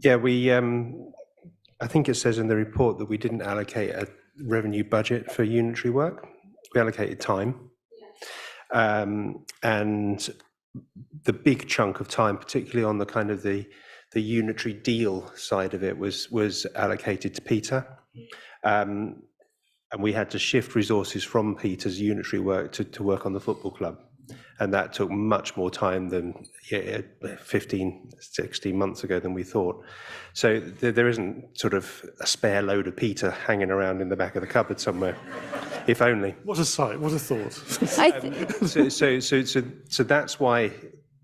Yeah, we. I think it says in the report that we didn't allocate a revenue budget for unitary work. We allocated time, and the big chunk of time, particularly on the kind of the unitary deal side of it, was allocated to Peter. And we had to shift resources from Peter's unitary work to work on the football club. And that took much more time than 15, 16 months ago than we thought. So there isn't sort of a spare load of Peter hanging around in the back of the cupboard somewhere, if only. What a sight, what a thought. So that's why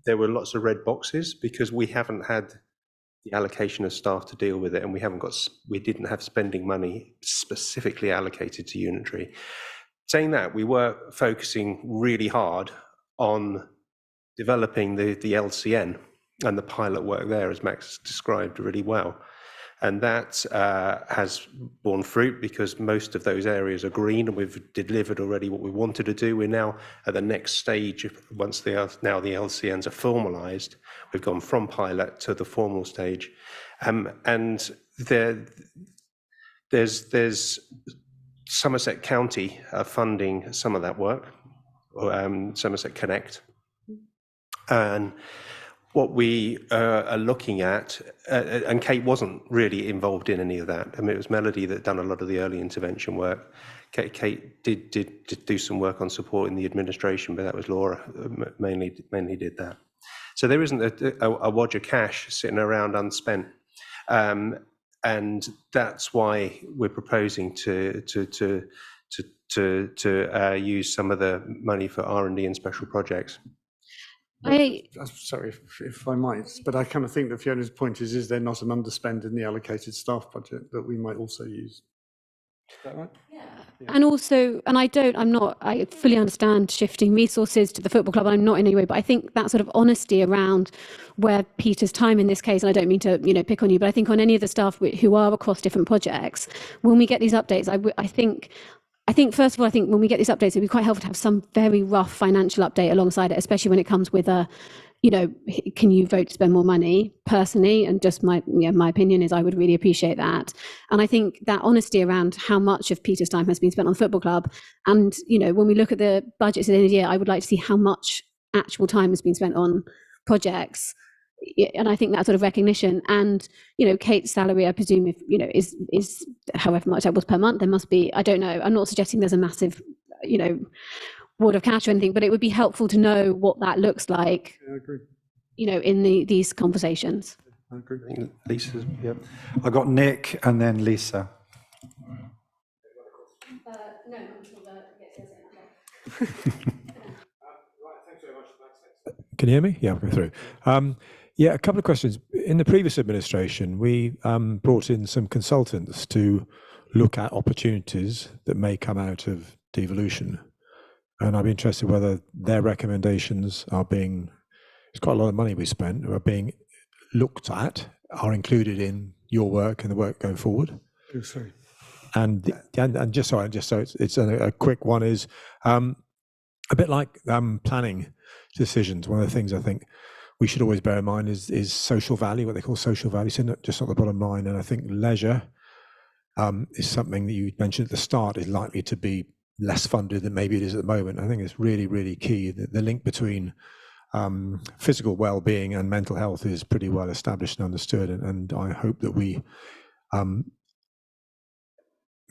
there were lots of red boxes, because we haven't had the allocation of staff to deal with it, and we didn't have spending money specifically allocated to unitary. Saying that, we were focusing really hard on developing the LCN and the pilot work there, as Max described really well. And that has borne fruit, because most of those areas are green, and we've delivered already what we wanted to do. We're now at the next stage. Once the LCNs are formalised, we've gone from pilot to the formal stage, and there's Somerset County funding some of that work, Somerset Connect, and what we are looking at, and Kate wasn't really involved in any of that. I mean, it was Melody that done a lot of the early intervention work. Kate did do some work on supporting the administration, but that was Laura mainly did that. So there isn't a wodge of cash sitting around unspent, and that's why we're proposing to use some of the money for R&D and special projects. Sorry, if I might, but I kind of think that Fiona's point is there not an underspend in the allocated staff budget that we might also use? Is that right? Yeah. And also, and I fully understand shifting resources to the football club. I'm not in any way, but I think that sort of honesty around where Peter's time in this case, and I don't mean to, pick on you, but I think on any of the staff who are across different projects, when we get these updates, I think first of all, I think when we get these updates, it'd be quite helpful to have some very rough financial update alongside it, especially when it comes with a, can you vote to spend more money? Personally, and just my opinion is I would really appreciate that. And I think that honesty around how much of Peter's time has been spent on the football club, and when we look at the budgets at the end of the year, I would like to see how much actual time has been spent on projects. And I think that sort of recognition, and Kate's salary, I presume, if is however much that was per month, there must be. I don't know. I'm not suggesting there's a massive, wad of cash or anything, but it would be helpful to know what that looks like. I agree. In these conversations. I agree. Lisa's, Yep. I got Nick and then Lisa. No, I'm sure that Can you hear me? Yeah, I'm going through. A couple of questions. In the previous administration, we brought in some consultants to look at opportunities that may come out of devolution. And I'd be interested whether their recommendations are being, it's quite a lot of money we spent, are being looked at, are included in your work and the work going forward. Oh, sorry. And just so it's a quick one is a bit like planning decisions. One of the things I think we should always bear in mind is social value, what they call social value, so not just on the bottom line. And I think leisure is something that you mentioned at the start is likely to be less funded than maybe it is at the moment. I think it's really, really key. The link between physical well-being and mental health is pretty well established and understood. And I hope that we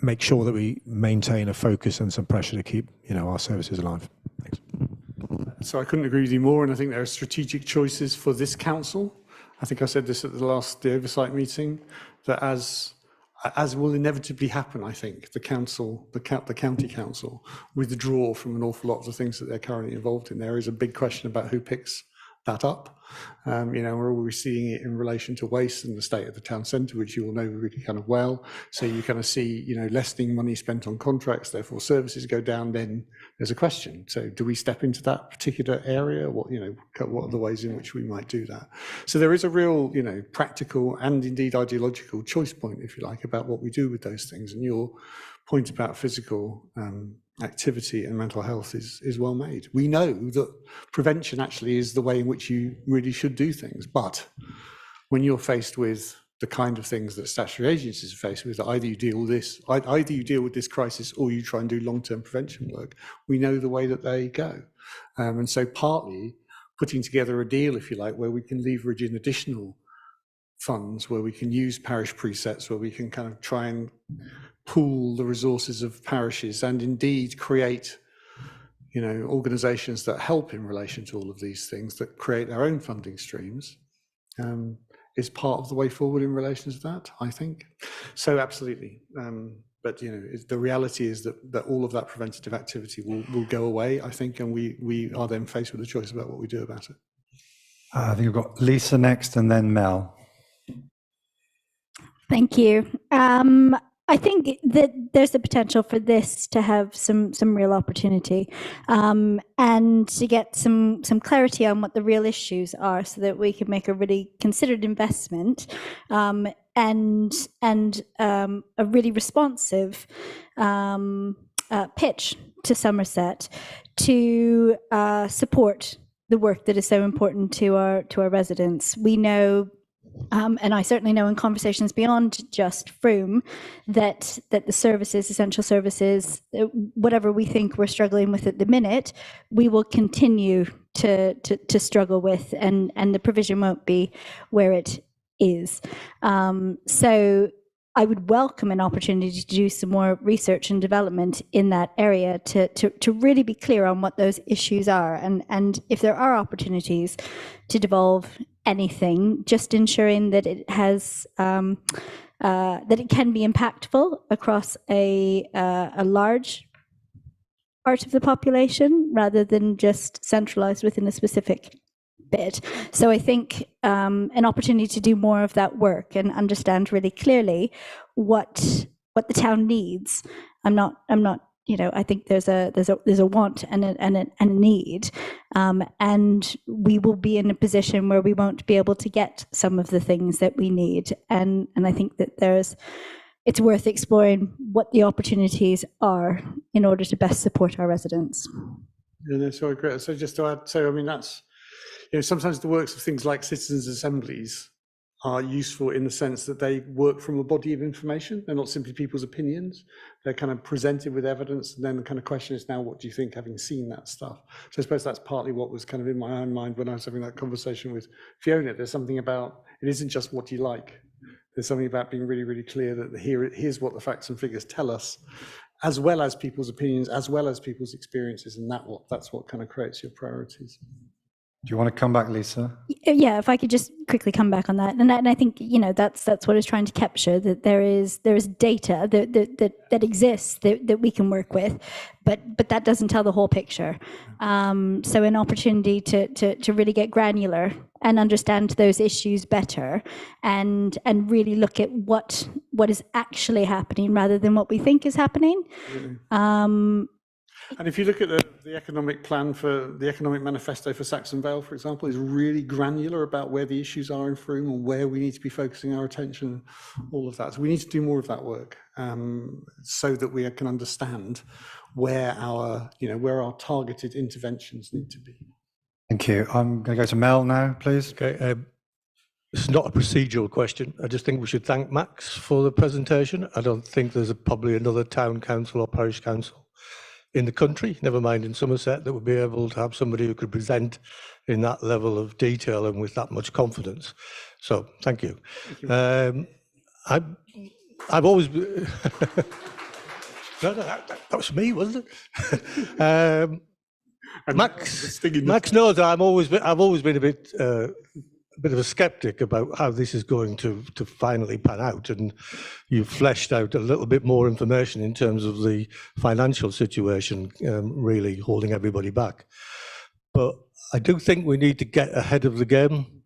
make sure that we maintain a focus and some pressure to keep our services alive. Thanks. So I couldn't agree with you more, and I think there are strategic choices for this council. I think I said this at the oversight meeting, that as will inevitably happen, I think, the county council withdraw from an awful lot of the things that they're currently involved in. There is a big question about who picks that up. We're always seeing it in relation to waste and the state of the town centre, which you all know really kind of well. So you kind of see, lessening money spent on contracts, therefore services go down, then there's a question. So do we step into that particular area? What are the ways in which we might do that? So there is a real, practical and indeed ideological choice point, if you like, about what we do with those things. And your point about physical activity and mental health is well made. We know that prevention actually is the way in which you really should do things, but when you're faced with the kind of things that statutory agencies are faced with, either you deal with this crisis or you try and do long-term prevention work, we know the way that they go. And so partly putting together a deal, if you like, where we can leverage in additional funds, where we can use parish presets, where we can kind of try and pool the resources of parishes and indeed create, organisations that help in relation to all of these things, that create their own funding streams, is part of the way forward in relation to that, I think. So absolutely. But the reality is that all of that preventative activity will go away, I think, and we are then faced with a choice about what we do about it. I think we've got Lisa next and then Mel. Thank you. I think that there's the potential for this to have some real opportunity, and to get some clarity on what the real issues are, so that we can make a really considered investment, and a really responsive pitch to Somerset to support the work that is so important to our residents. We know. And I certainly know in conversations beyond just Frome that the services, essential services, whatever we think we're struggling with at the minute, we will continue to struggle with, and the provision won't be where it is. So I would welcome an opportunity to do some more research and development in that area to really be clear on what those issues are, and if there are opportunities to devolve anything, just ensuring that it has that it can be impactful across a large part of the population rather than just centralized within a specific bit. So I think an opportunity to do more of that work and understand really clearly what the town needs, I think there's a want and a need, and we will be in a position where we won't be able to get some of the things that we need. And I think that it's worth exploring what the opportunities are in order to best support our residents. Yeah, no, so I agree. So just to add, so I mean, that's, sometimes the works of things like citizens' assemblies are useful in the sense that they work from a body of information. They're not simply people's opinions. They're kind of presented with evidence. And then the kind of question is now, what do you think, having seen that stuff? So I suppose that's partly what was kind of in my own mind when I was having that conversation with Fiona. There's something about, it isn't just what you like. There's something about being really, really clear that here's what the facts and figures tell us, as well as people's opinions, as well as people's experiences. And that's what kind of creates your priorities. Do you want to come back, Lisa? Yeah, if I could just quickly come back on that, and I think that's what I was trying to capture, that there is data that exists that we can work with, but that doesn't tell the whole picture. So an opportunity to really get granular and understand those issues better, and really look at what is actually happening rather than what we think is happening. And if you look at the economic plan for the economic manifesto for Saxon Vale, for example, is really granular about where the issues are in Frome and where we need to be focusing our attention, all of that. So we need to do more of that work so that we can understand where our targeted interventions need to be. Thank you. I'm going to go to Mel now, please. Okay. This is not a procedural question. I just think we should thank Max for the presentation. I don't think there's probably another town council or parish council in the country, never mind in Somerset, that would be able to have somebody who could present in that level of detail and with that much confidence. So thank you. I've always no, that was me, wasn't it? Max knows that I've always been a bit of a skeptic about how this is going to finally pan out, and you've fleshed out a little bit more information in terms of the financial situation really holding everybody back. But I do think we need to get ahead of the game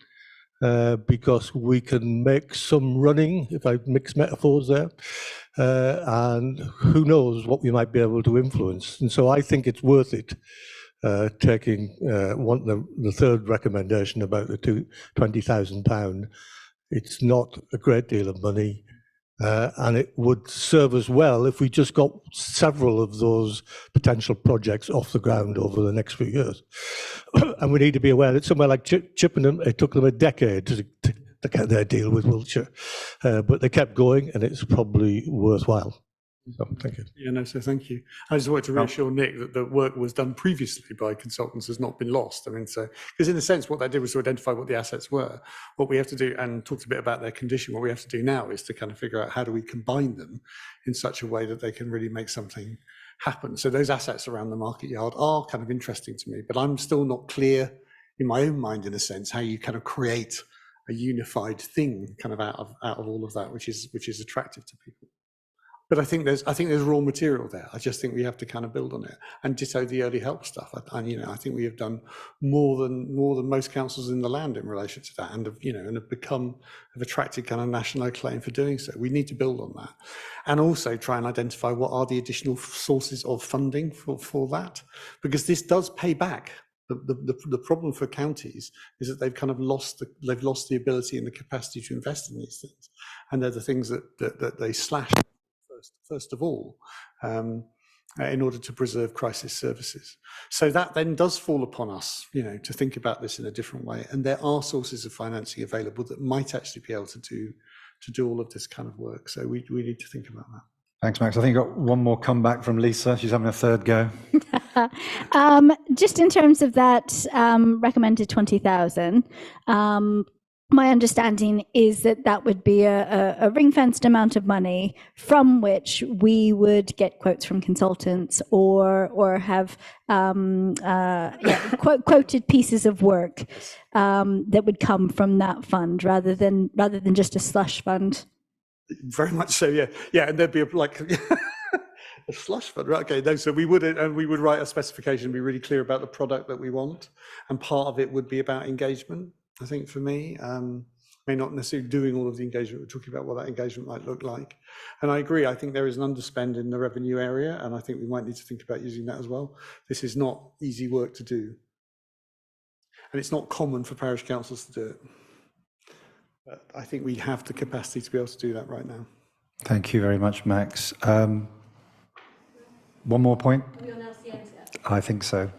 because we can make some running, if I mix metaphors there, and who knows what we might be able to influence. And so I think it's worth it taking the third recommendation about the £20,000. It's not a great deal of money, and it would serve us well if we just got several of those potential projects off the ground over the next few years. And we need to be aware that somewhere like Chippenham, it took them a decade to get their deal with Wiltshire, but they kept going, and it's probably worthwhile. So, thank you. Yeah, no, so thank you. I just wanted to reassure Nick that the work was done previously by consultants has not been lost. I mean, so, because in a sense, what they did was to identify what the assets were. What we have to do, and talked a bit about their condition, what we have to do now is to kind of figure out how do we combine them in such a way that they can really make something happen. So those assets around the market yard are kind of interesting to me, but I'm still not clear in my own mind, in a sense, how you kind of create a unified thing kind of out of all of that, which is attractive to people. But I think there's raw material there. I just think we have to kind of build on it, and ditto the early help stuff. I think we have done more than most councils in the land in relation to that, and have attracted kind of national acclaim for doing so. We need to build on that, and also try and identify what are the additional sources of funding for that, because this does pay back. The problem for counties is that they've kind of lost the ability and the capacity to invest in these things, and they're the things that they slash. First of all, in order to preserve crisis services. So that then does fall upon us, to think about this in a different way. And there are sources of financing available that might actually be able to do all of this kind of work. So we need to think about that. Thanks, Max. I think you've got one more comeback from Lisa. She's having a third go. Just in terms of that recommended 20,000, my understanding is that would be a ring-fenced amount of money from which we would get quotes from consultants or have quoted pieces of work that would come from that fund rather than just a slush fund. Very much so, yeah, and there'd be a slush fund, right? Okay, no, so we would write a specification, be really clear about the product that we want, and part of it would be about engagement. I think for me, may not necessarily doing all of the engagement. We're talking about what that engagement might look like. And I agree, I think there is an underspend in the revenue area, and I think we might need to think about using that as well. This is not easy work to do. And it's not common for parish councils to do it. But I think we have the capacity to be able to do that right now. Thank you very much, Max. One more point? Are we on LCNs yet? I think so.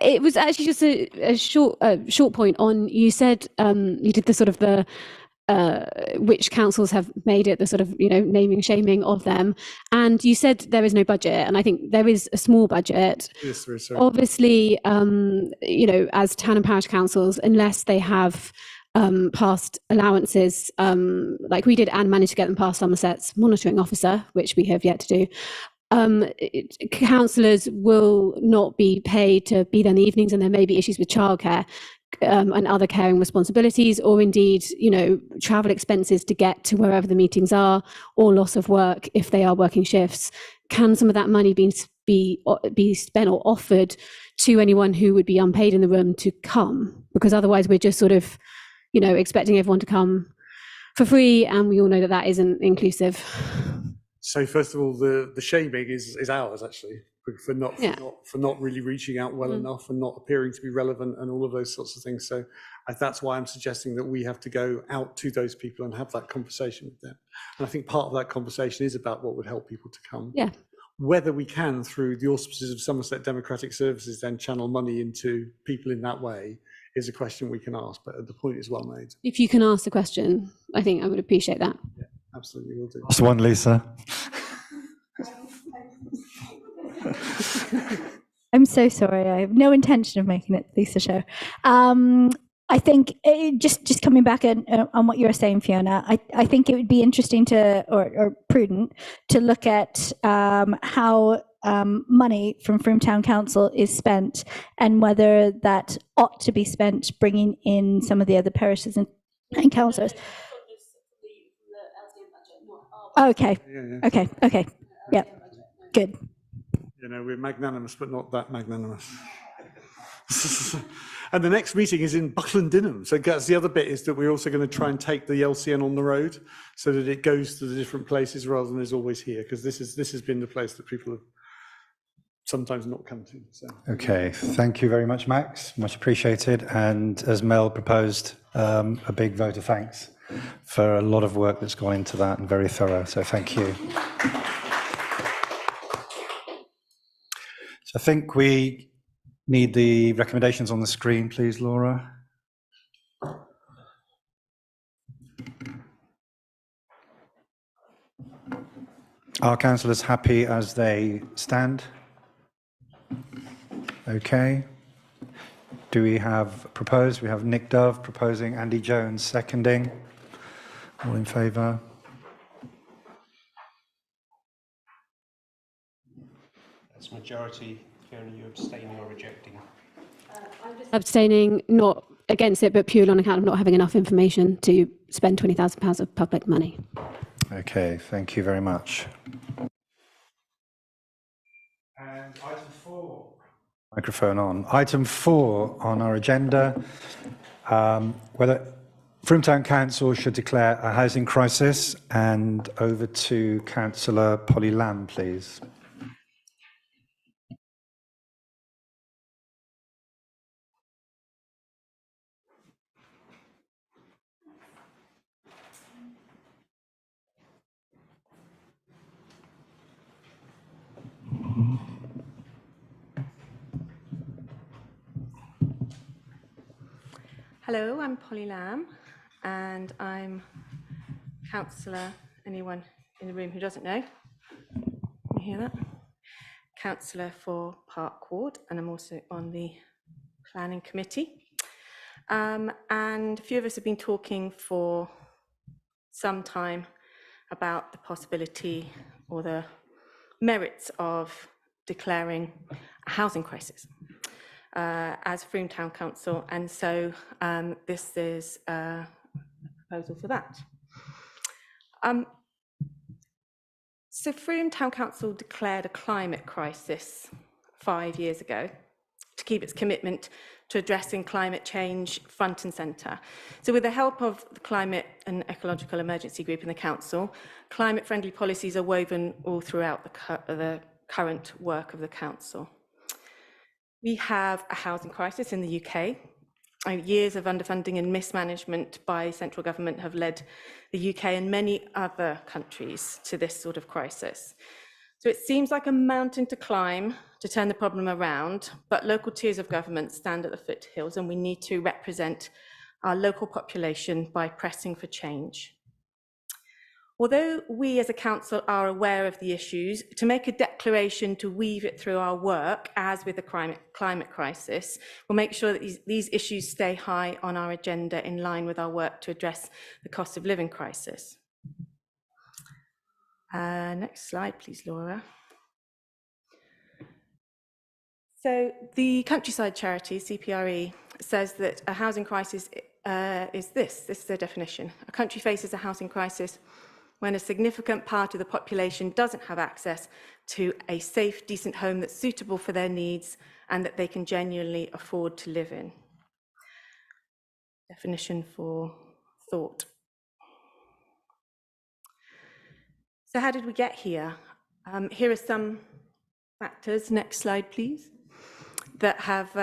It was actually just a short point on, you said you did the sort of the which councils have made it the sort of, naming shaming of them, and you said there is no budget, and I think there is a small budget. Yes, there is, sorry. Obviously, as town and parish councils, unless they have passed allowances like we did and managed to get them past Somerset's monitoring officer, which we have yet to do, councillors will not be paid to be there in the evenings, and there may be issues with childcare and other caring responsibilities, or indeed, travel expenses to get to wherever the meetings are, or loss of work if they are working shifts. Can some of that money be spent or offered to anyone who would be unpaid in the room to come? Because otherwise we're just sort of, expecting everyone to come for free, and we all know that that isn't inclusive. So first of all, the shaming is ours, actually, for not really reaching out well enough and not appearing to be relevant and all of those sorts of things. So that's why I'm suggesting that we have to go out to those people and have that conversation with them. And I think part of that conversation is about what would help people to come. Yeah. Whether we can, through the auspices of Somerset Democratic Services, then channel money into people in that way is a question we can ask, but the point is well made. If you can ask the question, I think I would appreciate that. Yeah, absolutely, will do. Last one, Lisa. I'm so sorry. I have no intention of making it Lisa show. I think just coming back on what you were saying, Fiona, I think it would be interesting or prudent to look at how money from Frome Town Council is spent, and whether that ought to be spent bringing in some of the other parishes and councillors. Okay. Yeah. Okay. Yeah. Good. We're magnanimous, but not that magnanimous. And the next meeting is in Buckland-Dinham. So that's the other bit, is that we're also going to try and take the LCN on the road so that it goes to the different places rather than is always here, because this has been the place that people have sometimes not come to. So. Okay, thank you very much, Max. Much appreciated. And as Mel proposed, a big vote of thanks for a lot of work that's gone into that, and very thorough. So thank you. So I think we need the recommendations on the screen, please, Laura. Are councillors happy as they stand? Okay. Do we have proposed? We have Nick Dove proposing, Andy Jones seconding. All in favour? That's majority. Fiona, you abstaining or rejecting? I'm just abstaining, not against it, but purely on account of not having enough information to spend £20,000 of public money. Okay, thank you very much. And item 4. Microphone on. Item 4 on our agenda, whether Frome Town Council should declare a housing crisis. And over to Councillor Polly Lamb, please. Hello, I'm Polly Lamb, and I'm councillor. Anyone in the room who doesn't know? Can you hear that? Councillor for Park Ward, and I'm also on the planning committee. And a few of us have been talking for some time about the possibility or the merits of declaring a housing crisis as Frome Town Council, and so this is a proposal for that. So Frome Town Council declared a climate crisis 5 years ago, to keep its commitment to addressing climate change front and centre. So with the help of the Climate and Ecological Emergency Group in the Council, climate-friendly policies are woven all throughout the current work of the Council. We have a housing crisis in the UK. Years of underfunding and mismanagement by central government have led the UK and many other countries to this sort of crisis. So it seems like a mountain to climb to turn the problem around, but local tiers of government stand at the foothills, and we need to represent our local population by pressing for change. Although we as a council are aware of the issues, to make a declaration to weave it through our work, as with the climate crisis, will make sure that these issues stay high on our agenda in line with our work to address the cost of living crisis. Next slide, please, Laura. So the Countryside Charity, CPRE, says that a housing crisis is this is their definition. A country faces a housing crisis when a significant part of the population doesn't have access to a safe, decent home that's suitable for their needs and that they can genuinely afford to live in. Definition for thought. So how did we get here? Here are some factors, next slide please, that have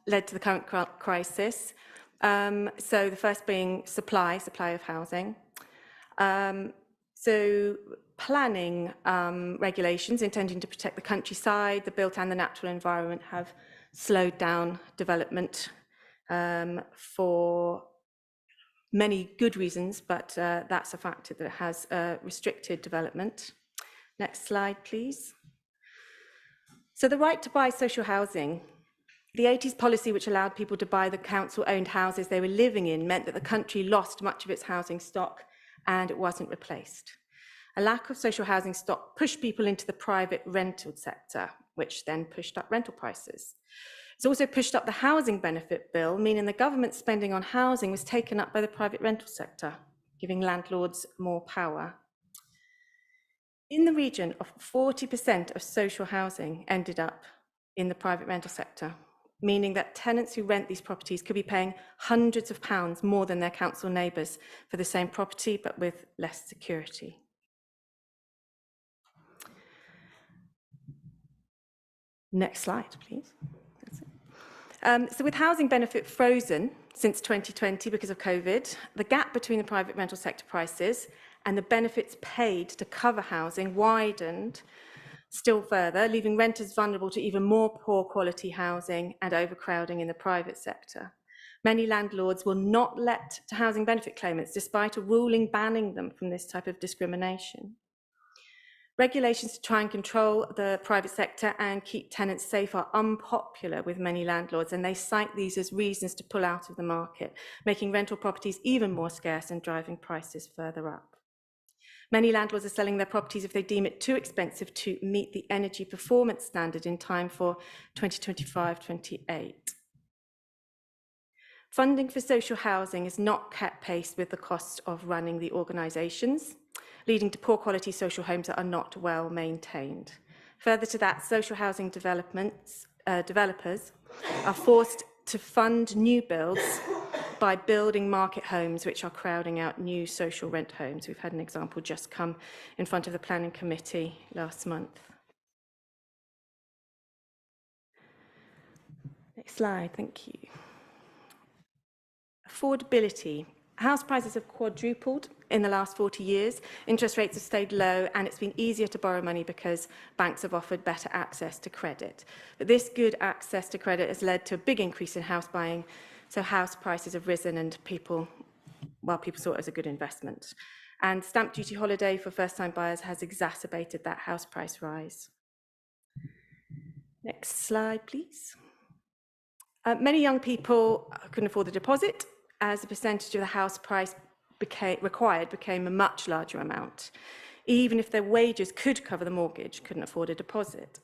led to the current crisis. So the first being supply of housing. So planning regulations intending to protect the countryside, the built and the natural environment have slowed down development for many good reasons, but that's a factor that has restricted development. Next slide, please. So the right to buy social housing. The 80s policy, which allowed people to buy the council-owned houses they were living in, meant that the country lost much of its housing stock and it wasn't replaced. A lack of social housing stock pushed people into the private rental sector, which then pushed up rental prices. It's also pushed up the housing benefit bill, meaning the government spending on housing was taken up by the private rental sector, giving landlords more power. In the region of 40% of social housing ended up in the private rental sector, meaning that tenants who rent these properties could be paying hundreds of pounds more than their council neighbours for the same property, but with less security. Next slide, please. So with housing benefit frozen since 2020 because of COVID, the gap between the private rental sector prices and the benefits paid to cover housing widened still further, leaving renters vulnerable to even more poor quality housing and overcrowding in the private sector. Many landlords will not let to housing benefit claimants despite a ruling banning them from this type of discrimination. Regulations to try and control the private sector and keep tenants safe are unpopular with many landlords, and they cite these as reasons to pull out of the market, making rental properties even more scarce and driving prices further up. Many landlords are selling their properties if they deem it too expensive to meet the energy performance standard in time for 2025-28. Funding for social housing is not kept pace with the cost of running the organisations, leading to poor quality social homes that are not well maintained. Further to that, social housing developers are forced to fund new builds by building market homes, which are crowding out new social rent homes. We've had an example just come in front of the planning committee last month. Next slide, thank you. Affordability. House prices have quadrupled in the last 40 years. Interest rates have stayed low, and it's been easier to borrow money because banks have offered better access to credit. But this good access to credit has led to a big increase in house buying. So house prices have risen, and people saw it as a good investment. And stamp duty holiday for first-time buyers has exacerbated that house price rise. Next slide, please. Many young people couldn't afford the deposit, as the percentage of the house price required became a much larger amount. Even if their wages could cover the mortgage, couldn't afford a deposit.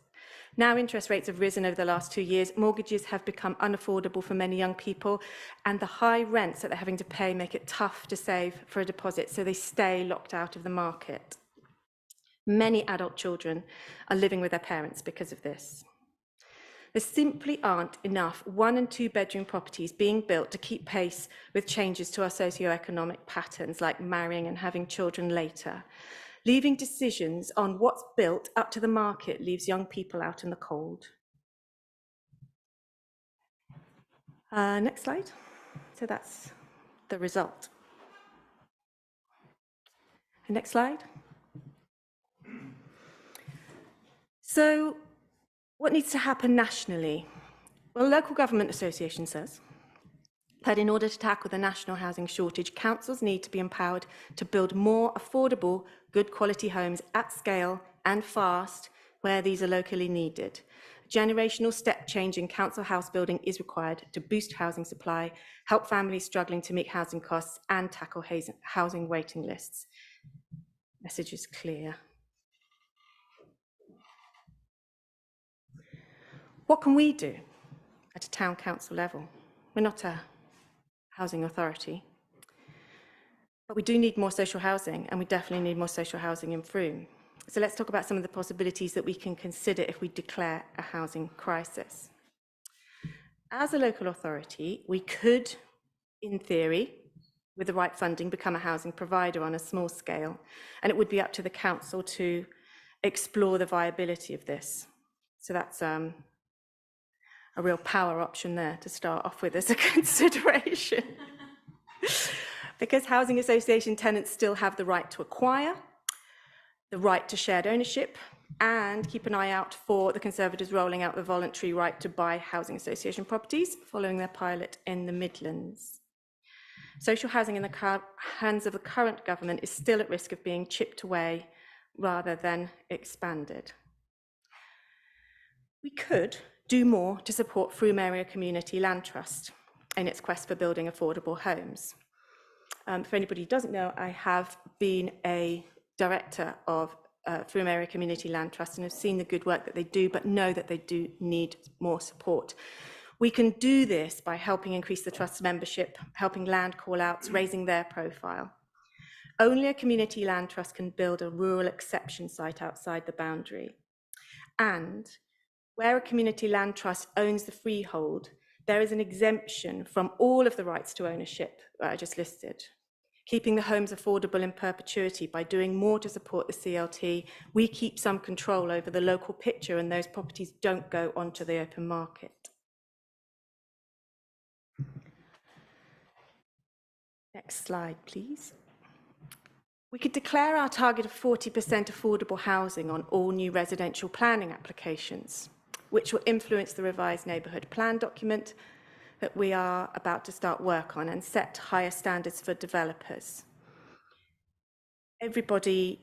Now interest rates have risen over the last 2 years, mortgages have become unaffordable for many young people, and the high rents that they're having to pay make it tough to save for a deposit, so they stay locked out of the market. Many adult children are living with their parents because of this. There simply aren't enough 1 and 2 bedroom properties being built to keep pace with changes to our socio-economic patterns, like marrying and having children later. Leaving decisions on what's built up to the market leaves young people out in the cold. Next slide. So that's the result. Next slide. So what needs to happen nationally? Well, the Local Government Association says that in order to tackle the national housing shortage, councils need to be empowered to build more affordable, good quality homes at scale and fast where these are locally needed. A generational step change in council house building is required to boost housing supply, help families struggling to meet housing costs, and tackle housing waiting lists. Message is clear. What can we do at a town council level? We're not a housing authority, but we do need more social housing, and we definitely need more social housing in Frome. So let's talk about some of the possibilities that we can consider if we declare a housing crisis. As a local authority, we could, in theory, with the right funding, become a housing provider on a small scale, and it would be up to the council to explore the viability of this. So that's a real power option there to start off with as a consideration. Because housing association tenants still have the right to acquire, the right to shared ownership, and keep an eye out for the Conservatives rolling out the voluntary right to buy housing association properties following their pilot in the Midlands. Social housing in the hands of the current government is still at risk of being chipped away rather than expanded. We could do more to support Frome Area Community Land Trust in its quest for building affordable homes. For anybody who doesn't know, I have been a director of Frome Area Community Land Trust and have seen the good work that they do, but know that they do need more support. We can do this by helping increase the trust's membership, helping land call-outs, raising their profile. Only a community land trust can build a rural exception site outside the boundary. And where a community land trust owns the freehold, there is an exemption from all of the rights to ownership that I just listed. Keeping the homes affordable in perpetuity by doing more to support the CLT, we keep some control over the local picture and those properties don't go onto the open market. Next slide, please. We could declare our target of 40% affordable housing on all new residential planning applications, which will influence the revised neighbourhood plan document that we are about to start work on and set higher standards for developers. Everybody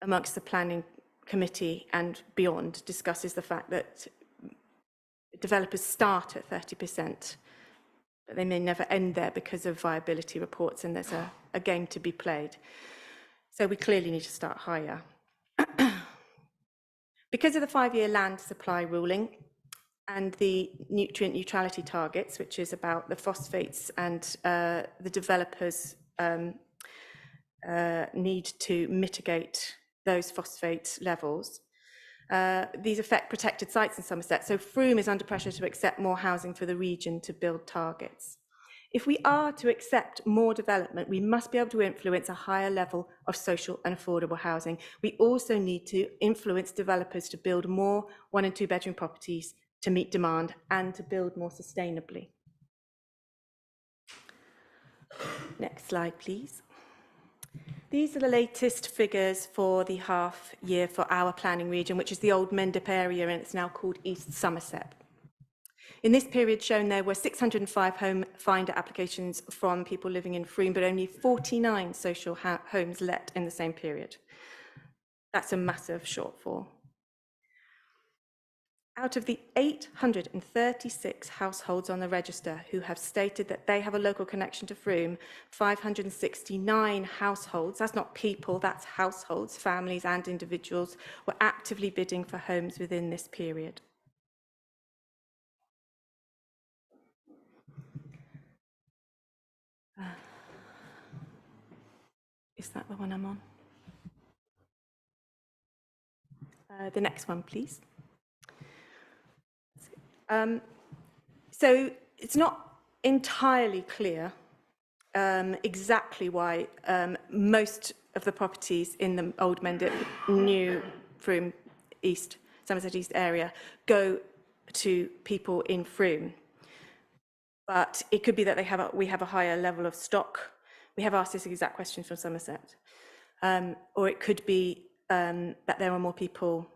amongst the planning committee and beyond discusses the fact that developers start at 30%, but they may never end there because of viability reports, and there's a game to be played. So we clearly need to start higher. Because of the 5-year land supply ruling and the nutrient neutrality targets, which is about the phosphates and the developers need to mitigate those phosphate levels, these affect protected sites in Somerset. So Frome is under pressure to accept more housing for the region to build targets. If we are to accept more development, we must be able to influence a higher level of social and affordable housing. We also need to influence developers to build more 1 and 2 bedroom properties to meet demand and to build more sustainably. Next slide, please. These are the latest figures for the half year for our planning region, which is the old Mendip area, and it's now called East Somerset. In this period shown, there were 605 home finder applications from people living in Frome, but only 49 social homes let in the same period. That's a massive shortfall. Out of the 836 households on the register who have stated that they have a local connection to Frome, 569 households, that's not people, that's households, families and individuals, were actively bidding for homes within this period. Is that the one I'm on? The next one, please. So it's not entirely clear exactly why most of the properties in the Old Mendip, New Frome East, Somerset East area go to people in Frome. But it could be that we have a higher level of stock. We have asked this exact question from Somerset. Or it could be that there are more people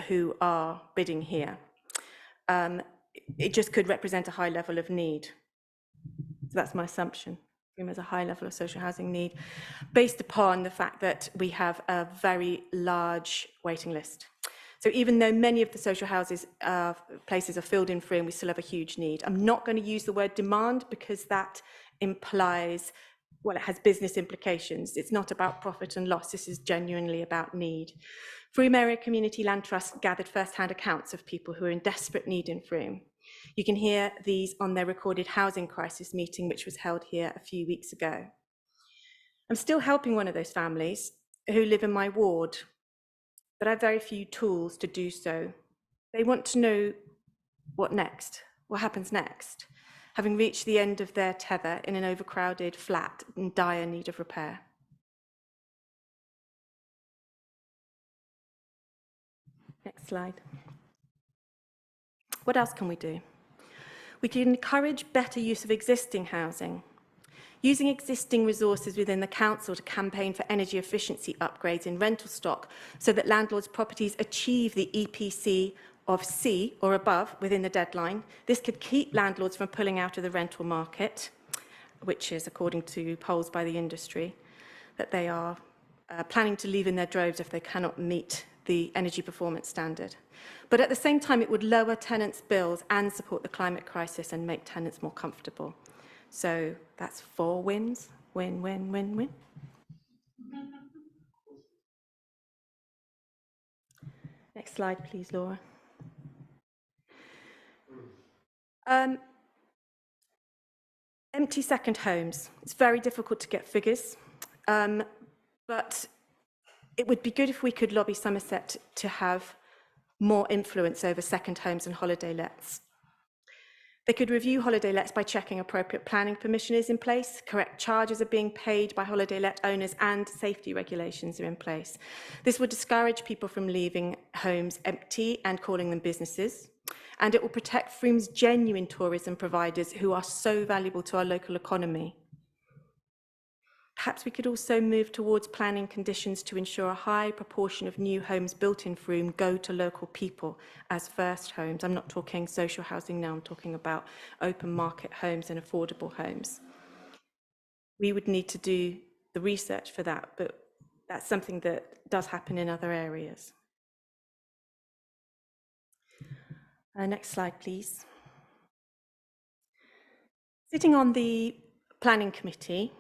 who are bidding here. It just could represent a high level of need. So that's my assumption. There's a high level of social housing need based upon the fact that we have a very large waiting list. So even though many of the social houses places are filled in Frome, we still have a huge need. I'm not going to use the word demand because that implies, well, it has business implications. It's not about profit and loss. This is genuinely about need. Frome Area Community Land Trust gathered first-hand accounts of people who are in desperate need in Frome. You can hear these on their recorded housing crisis meeting, which was held here a few weeks ago. I'm still helping one of those families who live in my ward, but I have very few tools to do so. They want to know what next, what happens next, having reached the end of their tether in an overcrowded flat in dire need of repair. Next slide. What else can we do? We can encourage better use of existing housing, using existing resources within the council to campaign for energy efficiency upgrades in rental stock so that landlords' properties achieve the EPC of C or above within the deadline. This could keep landlords from pulling out of the rental market, which is, according to polls by the industry, that they are planning to leave in their droves if they cannot meet the energy performance standard. But at the same time, it would lower tenants' bills and support the climate crisis and make tenants more comfortable. So that's 4 wins. Win, win, win, win. Next slide, please, Laura. Empty second homes. It's very difficult to get figures, but it would be good if we could lobby Somerset to have more influence over second homes and holiday lets. They could review holiday lets by checking appropriate planning permission is in place, correct charges are being paid by holiday let owners, and safety regulations are in place. This would discourage people from leaving homes empty and calling them businesses, and it will protect Frome's genuine tourism providers who are so valuable to our local economy. Perhaps we could also move towards planning conditions to ensure a high proportion of new homes built in Frome go to local people as first homes. I'm not talking social housing now, I'm talking about open market homes and affordable homes. We would need to do the research for that, but that's something that does happen in other areas. Next slide, please. Sitting on the planning committee,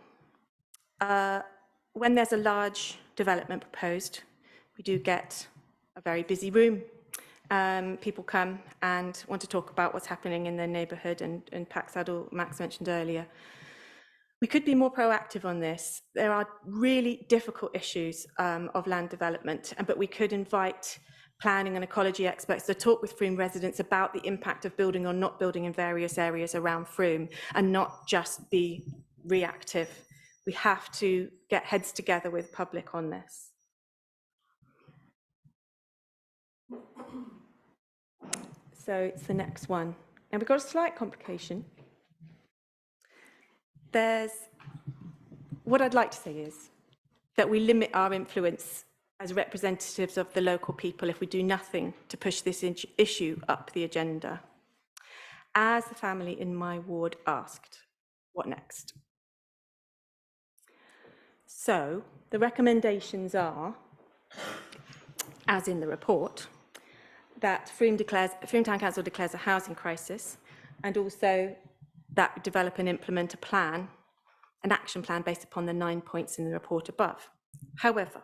when there's a large development proposed, we do get a very busy room. People come and want to talk about what's happening in their neighbourhood, and Max mentioned earlier. We could be more proactive on this. There are really difficult issues of land development, but we could invite planning and ecology experts to talk with Frome residents about the impact of building or not building in various areas around Frome, and not just be reactive. We have to get heads together with public on this. So it's the next one. And we've got a slight complication. What I'd like to say is that we limit our influence as representatives of the local people if we do nothing to push this issue up the agenda. As the family in my ward asked, what next? So the recommendations are, as in the report, that Frome Town Council declares a housing crisis, and also that we develop and implement an action plan based upon the 9 points in the report above. However,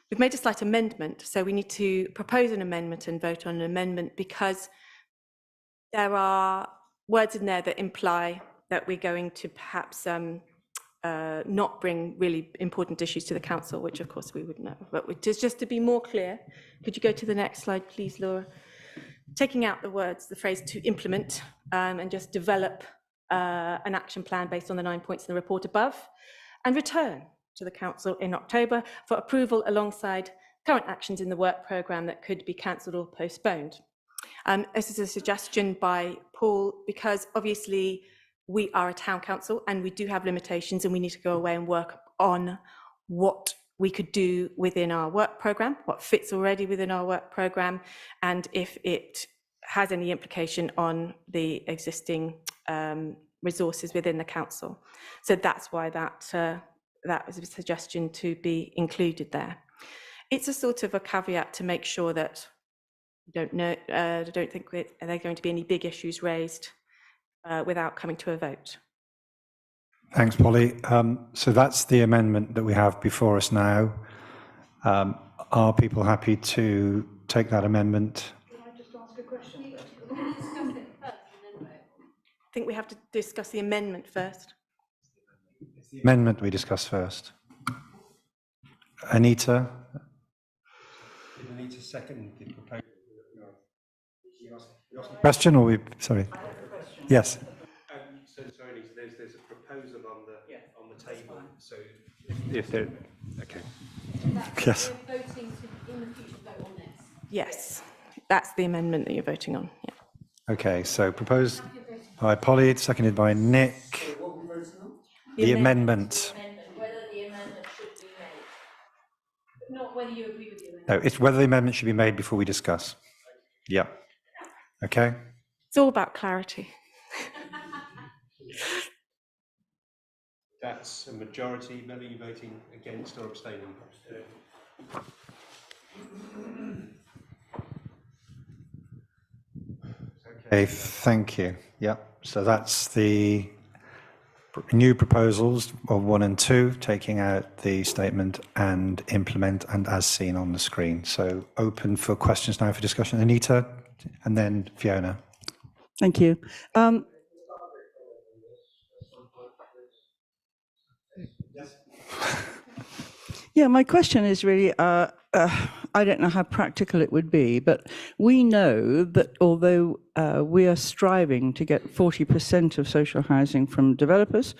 we've made a slight amendment, so we need to propose an amendment and vote on an amendment because there are words in there that imply that we're going to perhaps not bring really important issues to the council, which of course we would know. But just to be more clear, could you go to the next slide, please, Laura? taking out the phrase to implement, and just develop an action plan based on the 9 points in the report above, and return to the council in October for approval alongside current actions in the work programme that could be cancelled or postponed. This is a suggestion by Paul, because obviously we are a town council and we do have limitations, and we need to go away and work on what we could do within our work programme, what fits already within our work programme, and if it has any implication on the existing resources within the council. So that's why that was a suggestion to be included there. It's a sort of a caveat to make sure that I don't think there are going to be any big issues raised without coming to a vote. Thanks, Polly. So that's the amendment that we have before us now. Are people happy to take that amendment? Can I just ask a question? I think we have to discuss the amendment first. Amendment we discuss first. Anita? Did Anita second the proposal? Question or sorry? Yes. So sorry, Lisa, there's a proposal on the table. So if there, okay. Yes. Yes, that's the amendment that you're voting on. Yeah. Okay, so proposed by Polly, seconded by Nick. The amendment. Whether the amendment should be made. Not whether you agree with the amendment. No, it's whether the amendment should be made before we discuss. Yeah. Okay. It's all about clarity. That's a majority. Mel, are you voting against or abstaining? Okay, thank you. Yeah, so that's the new proposals of 1 and 2, taking out the statement and implement and as seen on the screen. So open for questions now for discussion. Anita and then Fiona. Thank you. Yeah, my question is really, I don't know how practical it would be, but we know that although we are striving to get 40% of social housing from developers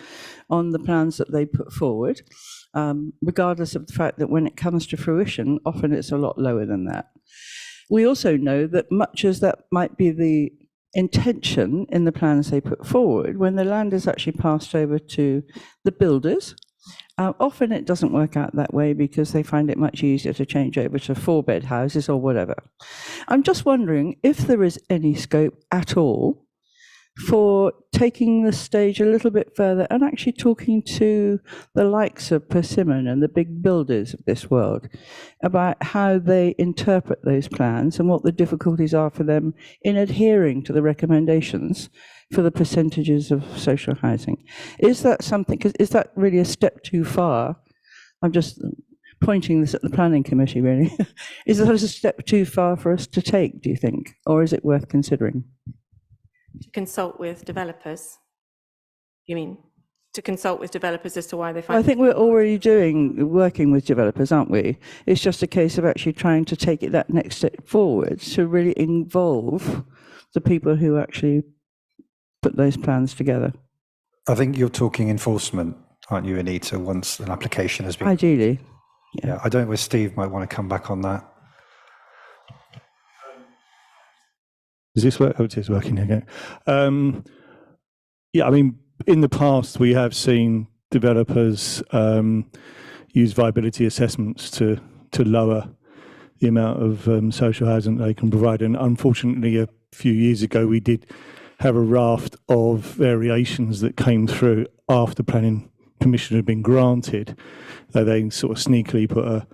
on the plans that they put forward, regardless of the fact that when it comes to fruition, often it's a lot lower than that. We also know that much as that might be the intention in the plans they put forward, when the land is actually passed over to the builders, often it doesn't work out that way because they find it much easier to change over to 4-bed houses or whatever. I'm just wondering if there is any scope at all for taking the stage a little bit further and actually talking to the likes of Persimmon and the big builders of this world about how they interpret those plans and what the difficulties are for them in adhering to the recommendations for the percentages of social housing. Is that something, is that really a step too far? I'm just pointing this at the planning committee, really. Is that a step too far for us to take, do you think? Or is it worth considering? To consult with developers? You mean to consult with developers as to why they find? Well, I think we're already working with developers, aren't we? It's just a case of actually trying to take it that next step forward to really involve the people who actually put those plans together. I think you're talking enforcement, aren't you, Anita, once an application has been... Ideally. Yeah, I don't know if Steve might want to come back on that. Does this work? Oh, it is working again. Yeah, I mean, in the past, we have seen developers use viability assessments to lower the amount of social housing they can provide. And unfortunately, a few years ago, we did have a raft of variations that came through after planning permission had been granted. They sort of sneakily put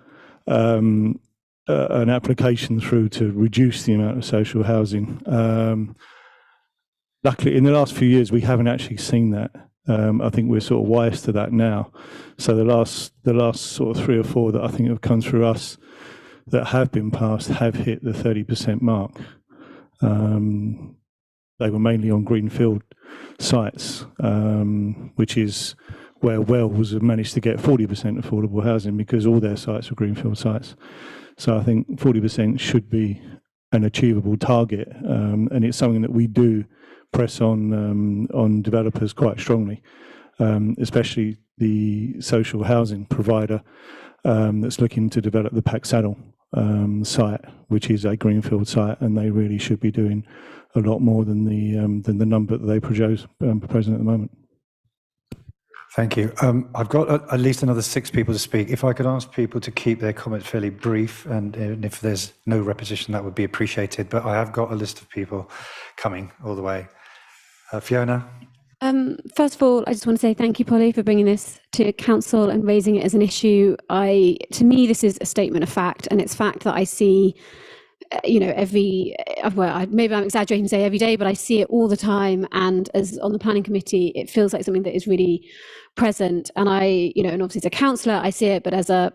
an application through to reduce the amount of social housing. Luckily, in the last few years, we haven't actually seen that. I think we're sort of wise to that now. So the last sort of 3 or 4 that I think have come through us that have been passed have hit the 30% mark. They were mainly on greenfield sites, which is where Wells have managed to get 40% affordable housing because all their sites are greenfield sites. So I think 40% should be an achievable target, and it's something that we do press on developers quite strongly, especially the social housing provider that's looking to develop the Pack Saddle site, which is a greenfield site, and they really should be doing a lot more than the number that they proposing at the moment. Thank you. I've got at least another 6 people to speak. If I could ask people to keep their comments fairly brief, and if there's no repetition, that would be appreciated. But I have got a list of people coming all the way. Fiona? First of all, I just want to say thank you, Polly, for bringing this to council and raising it as an issue. To me, this is a statement of fact, and it's fact that I see, maybe I'm exaggerating to say every day, but I see it all the time. And as on the planning committee, it feels like something that is really present. And and obviously as a councillor, I see it, but as a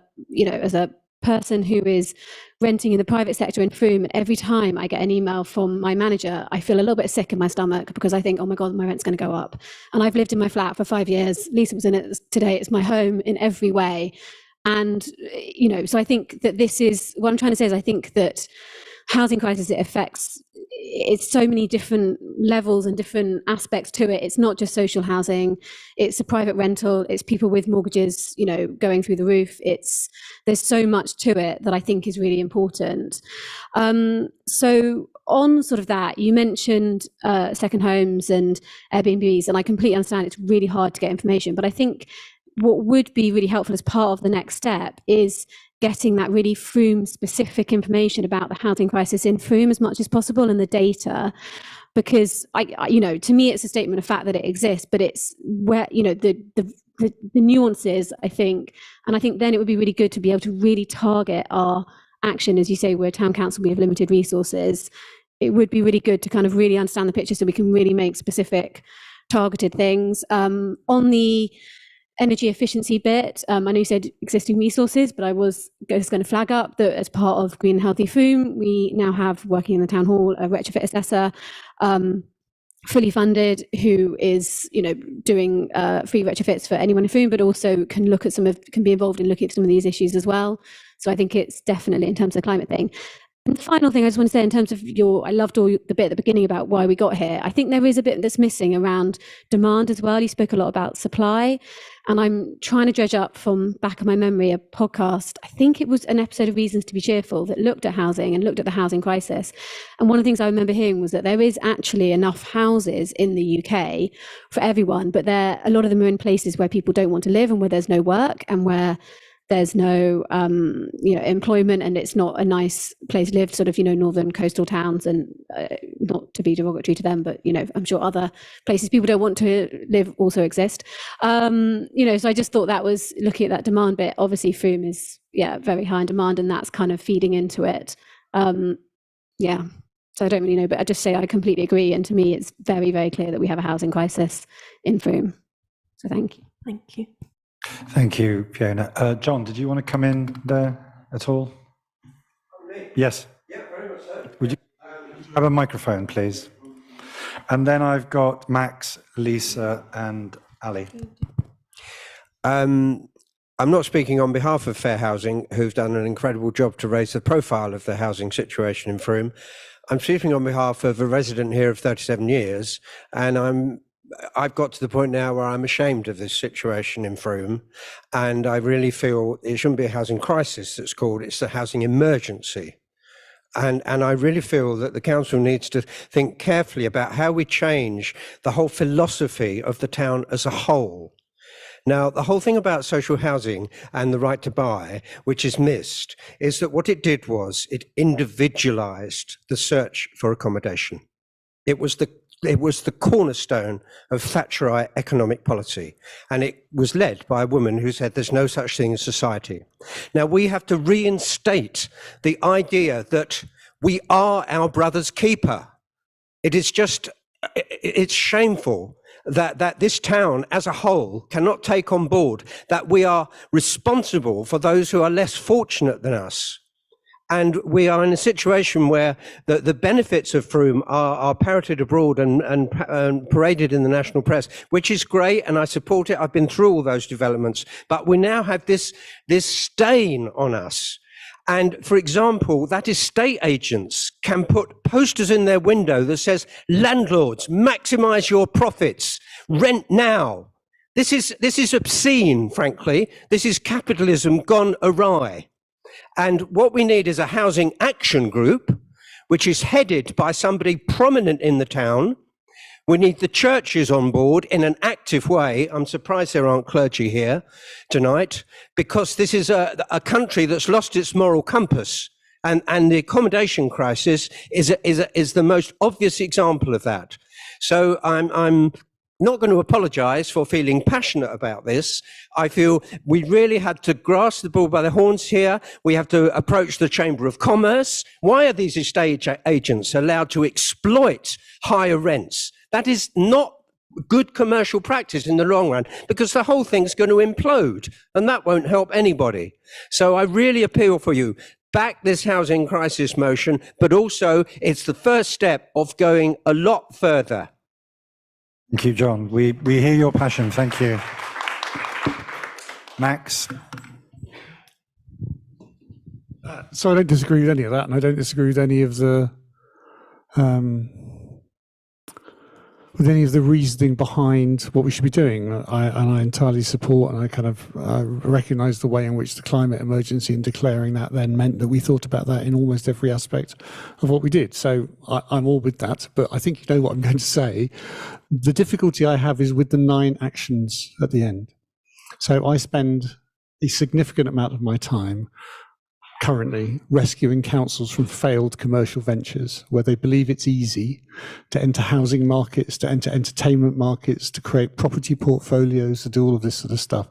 person who is renting in the private sector in Frome, and every time I get an email from my manager, I feel a little bit sick in my stomach because I think, oh my God, my rent's going to go up. And I've lived in my flat for 5 years. Lisa was in it today. It's my home in every way. And, so I think that this is, what I'm trying to say is I think that housing crisis, it's so many different levels and different aspects to it. It's not just social housing, it's a private rental, it's people with mortgages, going through the roof. There's so much to it that I think is really important. So on sort of that, you mentioned second homes and Airbnbs, and I completely understand it's really hard to get information, but I think what would be really helpful as part of the next step is getting that really Frome specific information about the housing crisis in Frome as much as possible, and the data, because to me it's a statement of fact that it exists, but it's where the nuances, I think, and I think then it would be really good to be able to really target our action. As you say, we're a town council, we have limited resources. It would be really good to kind of really understand the picture so we can really make specific targeted things. On the energy efficiency bit, I know you said existing resources, but I was just going to flag up that as part of Green and Healthy Frome, we now have, working in the town hall, a retrofit assessor, fully funded, who is doing free retrofits for anyone in Frome, but also can be involved in looking at some of these issues as well. So I think it's definitely in terms of the climate thing. And the final thing I just want to say in terms of I loved all the bit at the beginning about why we got here. I think there is a bit that's missing around demand as well. You spoke a lot about supply, and I'm trying to dredge up from back of my memory a podcast. I think it was an episode of Reasons to be Cheerful that looked at housing and looked at the housing crisis. And one of the things I remember hearing was that there is actually enough houses in the UK for everyone, but a lot of them are in places where people don't want to live and where there's no work and where there's no employment, and it's not a nice place to live, sort of northern coastal towns, and not to be derogatory to them, but I'm sure other places people don't want to live also exist. So I just thought that was looking at that demand bit. Obviously Frome is very high in demand, and that's kind of feeding into it. So I don't really know, but I just say I completely agree, and to me it's very, very clear that we have a housing crisis in Frome. So thank you. Thank you. Thank you, Fiona. John, did you want to come in there at all? Yes. Yeah, very much so. Would you have a microphone, please? And then I've got Max, Lisa, and Ali. I'm not speaking on behalf of Fair Housing, who've done an incredible job to raise the profile of the housing situation in Frome. I'm speaking on behalf of a resident here of 37 years, and I've got to the point now where I'm ashamed of this situation in Frome, and I really feel it shouldn't be a housing crisis that's called, it's a housing emergency. And I really feel that the council needs to think carefully about how we change the whole philosophy of the town as a whole. Now, the whole thing about social housing and the right to buy, which is missed, is that what it did was it individualized the search for accommodation. It was the cornerstone of Thatcherite economic policy, and it was led by a woman who said there's no such thing as society. Now, we have to reinstate the idea that we are our brother's keeper. It's shameful that this town as a whole cannot take on board that we are responsible for those who are less fortunate than us. And we are in a situation where the benefits of Frome are parroted abroad and paraded in the national press, which is great, and I support it. I've been through all those developments, but we now have this stain on us. And for example, that estate agents can put posters in their window that says, landlords, maximize your profits, rent now. This is obscene, frankly. This is capitalism gone awry. And what we need is a housing action group, which is headed by somebody prominent in the town. We need the churches on board in an active way. I'm surprised there aren't clergy here tonight, because this is a country that's lost its moral compass. And the accommodation crisis is the most obvious example of that. So I'm not going to apologise for feeling passionate about this. I feel we really had to grasp the bull by the horns here. We have to approach the Chamber of Commerce. Why are these estate agents allowed to exploit higher rents? That is not good commercial practice in the long run, because the whole thing's going to implode, and that won't help anybody. So I really appeal for you. Back this housing crisis motion, but also it's the first step of going a lot further. Thank you, John. We hear your passion. Thank you. Max? So I don't disagree with any of that, and I don't disagree with any of the reasoning behind what we should be doing. I entirely support, and I recognise the way in which the climate emergency and declaring that then meant that we thought about that in almost every aspect of what we did. So I'm all with that, but I think you know what I'm going to say. The difficulty I have is with the 9 actions at the end. So I spend a significant amount of my time currently rescuing councils from failed commercial ventures where they believe it's easy to enter housing markets, to enter entertainment markets, to create property portfolios, to do all of this sort of stuff.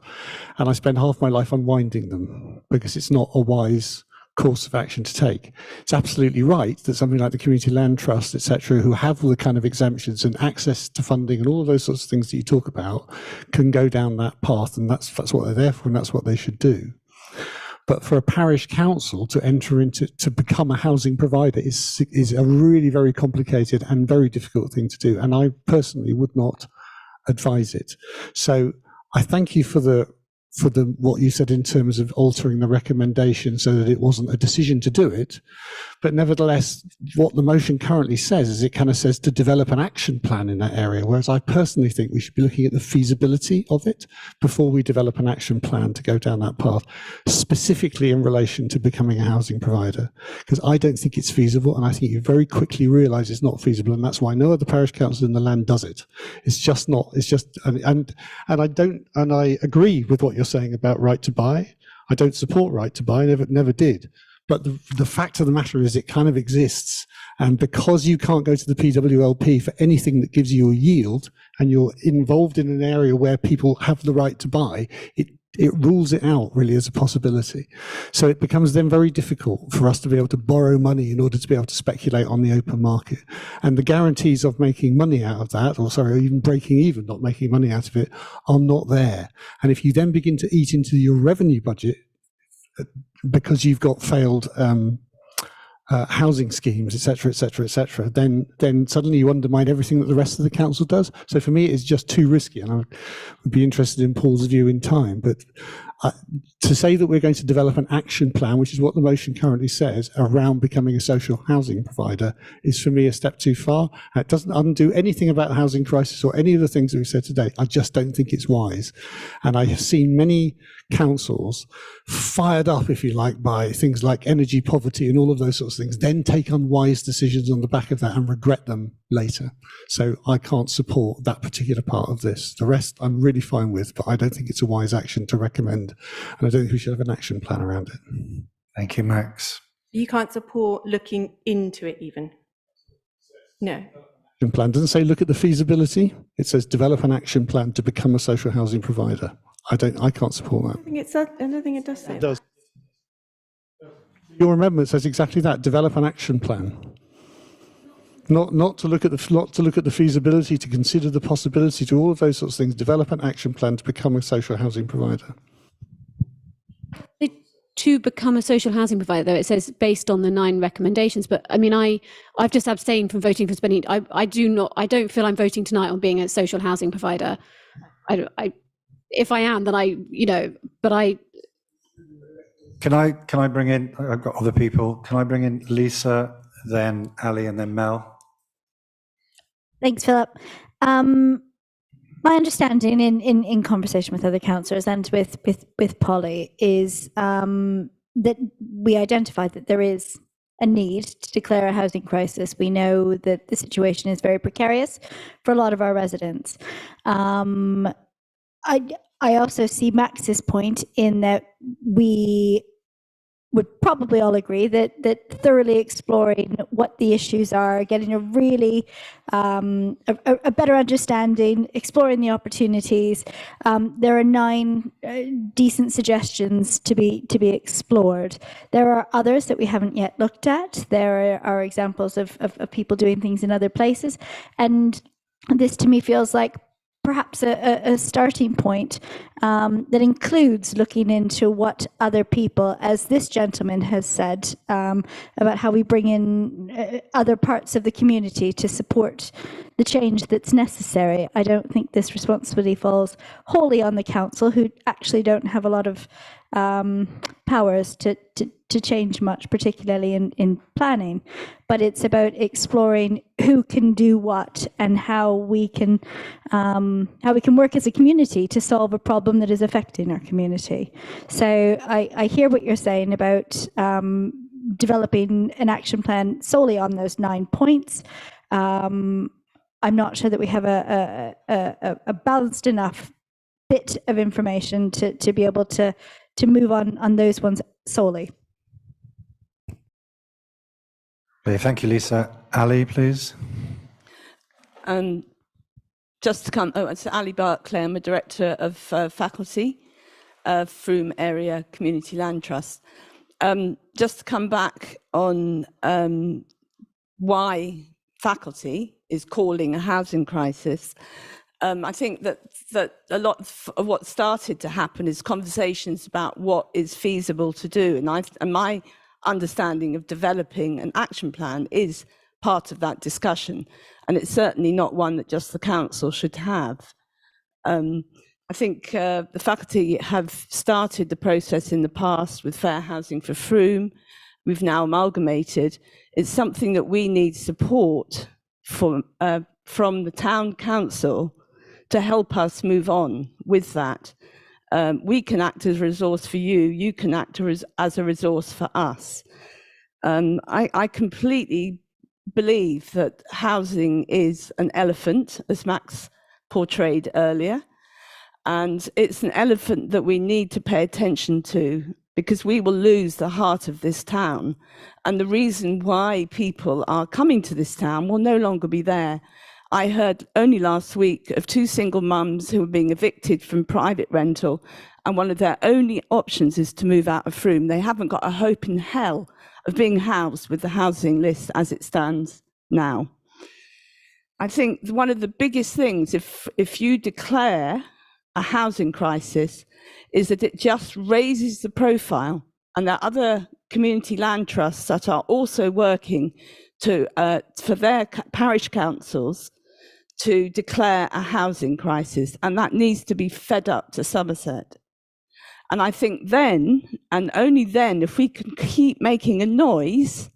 And I spend half my life unwinding them because it's not a wise course of action to take. It's absolutely right that something like the Community Land Trust, etc., who have all the kind of exemptions and access to funding and all of those sorts of things that you talk about, can go down that path, and that's what they're there for, and that's what they should do. But for a parish council to enter into, to become a housing provider is a really very complicated and very difficult thing to do. And I personally would not advise it. So I thank you for what you said in terms of altering the recommendation so that it wasn't a decision to do it. But nevertheless, what the motion currently says is it kind of says to develop an action plan in that area, whereas I personally think we should be looking at the feasibility of it before we develop an action plan to go down that path, specifically in relation to becoming a housing provider, because I don't think it's feasible, and I think you very quickly realise it's not feasible, and that's why no other parish council in the land does it. It's just not. It's just, and I agree with what you're saying about right to buy. I don't support right to buy, never did. But the fact of the matter is it kind of exists. And because you can't go to the PWLP for anything that gives you a yield, and you're involved in an area where people have the right to buy, it rules it out really as a possibility. So it becomes then very difficult for us to be able to borrow money in order to be able to speculate on the open market. And the guarantees of making money out of that, or sorry, even breaking even, not making money out of it, are not there. And if you then begin to eat into your revenue budget, because you've got failed housing schemes, etc., then suddenly you undermine everything that the rest of the council does. So for me, it's just too risky, and I would be interested in Paul's view in time. But to say that we're going to develop an action plan, which is what the motion currently says, around becoming a social housing provider, is for me a step too far. It doesn't undo anything about the housing crisis or any of the things that we've said today. I just don't think it's wise. And I have seen many councils fired up, if you like, by things like energy poverty and all of those sorts of things, then take unwise decisions on the back of that and regret them later. So I can't support that particular part of this. The rest I'm really fine with, but I don't think it's a wise action to recommend. And I don't think we should have an action plan around it. Thank you, Max. You can't support looking into it even? No. Action plan doesn't say look at the feasibility. It says develop an action plan to become a social housing provider. I can't support that. I don't think it does say It does. Your amendment says exactly that. Develop an action plan. Not to look at the feasibility, to consider the possibility, to all of those sorts of things. Develop an action plan to become a social housing provider. To become a social housing provider, though, it says based on the 9 recommendations. But I mean, I've just abstained from voting for spending. I don't feel I'm voting tonight on being a social housing provider. If I am, then Can I bring in, I've got other people, can I bring in Lisa, then Ali, and then Mel? Thanks, Philip. My understanding in conversation with other councillors and with Polly is that we identified that there is a need to declare a housing crisis. We know that the situation is very precarious for a lot of our residents. I also see Max's point in that we would probably all agree that thoroughly exploring what the issues are, getting a really a better understanding, exploring the opportunities. There are 9 decent suggestions to be explored. There are others that we haven't yet looked at. There are examples of people doing things in other places, and this to me feels like perhaps a starting point that includes looking into what other people, as this gentleman has said, about how we bring in other parts of the community to support the change that's necessary. I don't think this responsibility falls wholly on the council, who actually don't have a lot of powers to change much, particularly in planning, but it's about exploring who can do what and how we can work as a community to solve a problem that is affecting our community. So I hear what you're saying about developing an action plan solely on those 9 points. I'm not sure that we have a balanced enough bit of information to be able to move on those ones solely. Okay, thank you, Lisa. Ali, please. Just to come, it's Ali Barclay. I'm a director of faculty of Frome Area Community Land Trust. Just to come back on why faculty is calling a housing crisis. I think that a lot of what started to happen is conversations about what is feasible to do, and my understanding of developing an action plan is part of that discussion, and it's certainly not one that just the council should have. I think the faculty have started the process in the past with Fair Housing for Frome. We've now amalgamated. It's something that we need support from the town council to help us move on with that. We can act as a resource for you, you can act as a resource for us. I completely believe that housing is an elephant, as Max portrayed earlier, and it's an elephant that we need to pay attention to, because we will lose the heart of this town, and the reason why people are coming to this town will no longer be there. I heard only last week of 2 single mums who were being evicted from private rental, and one of their only options is to move out of Frome. They haven't got a hope in hell of being housed with the housing list as it stands now. I think one of the biggest things, if you declare a housing crisis, is that it just raises the profile, and there are other community land trusts that are also working for their parish councils to declare a housing crisis, and that needs to be fed up to Somerset. And I think then, and only then, if we can keep making a noise,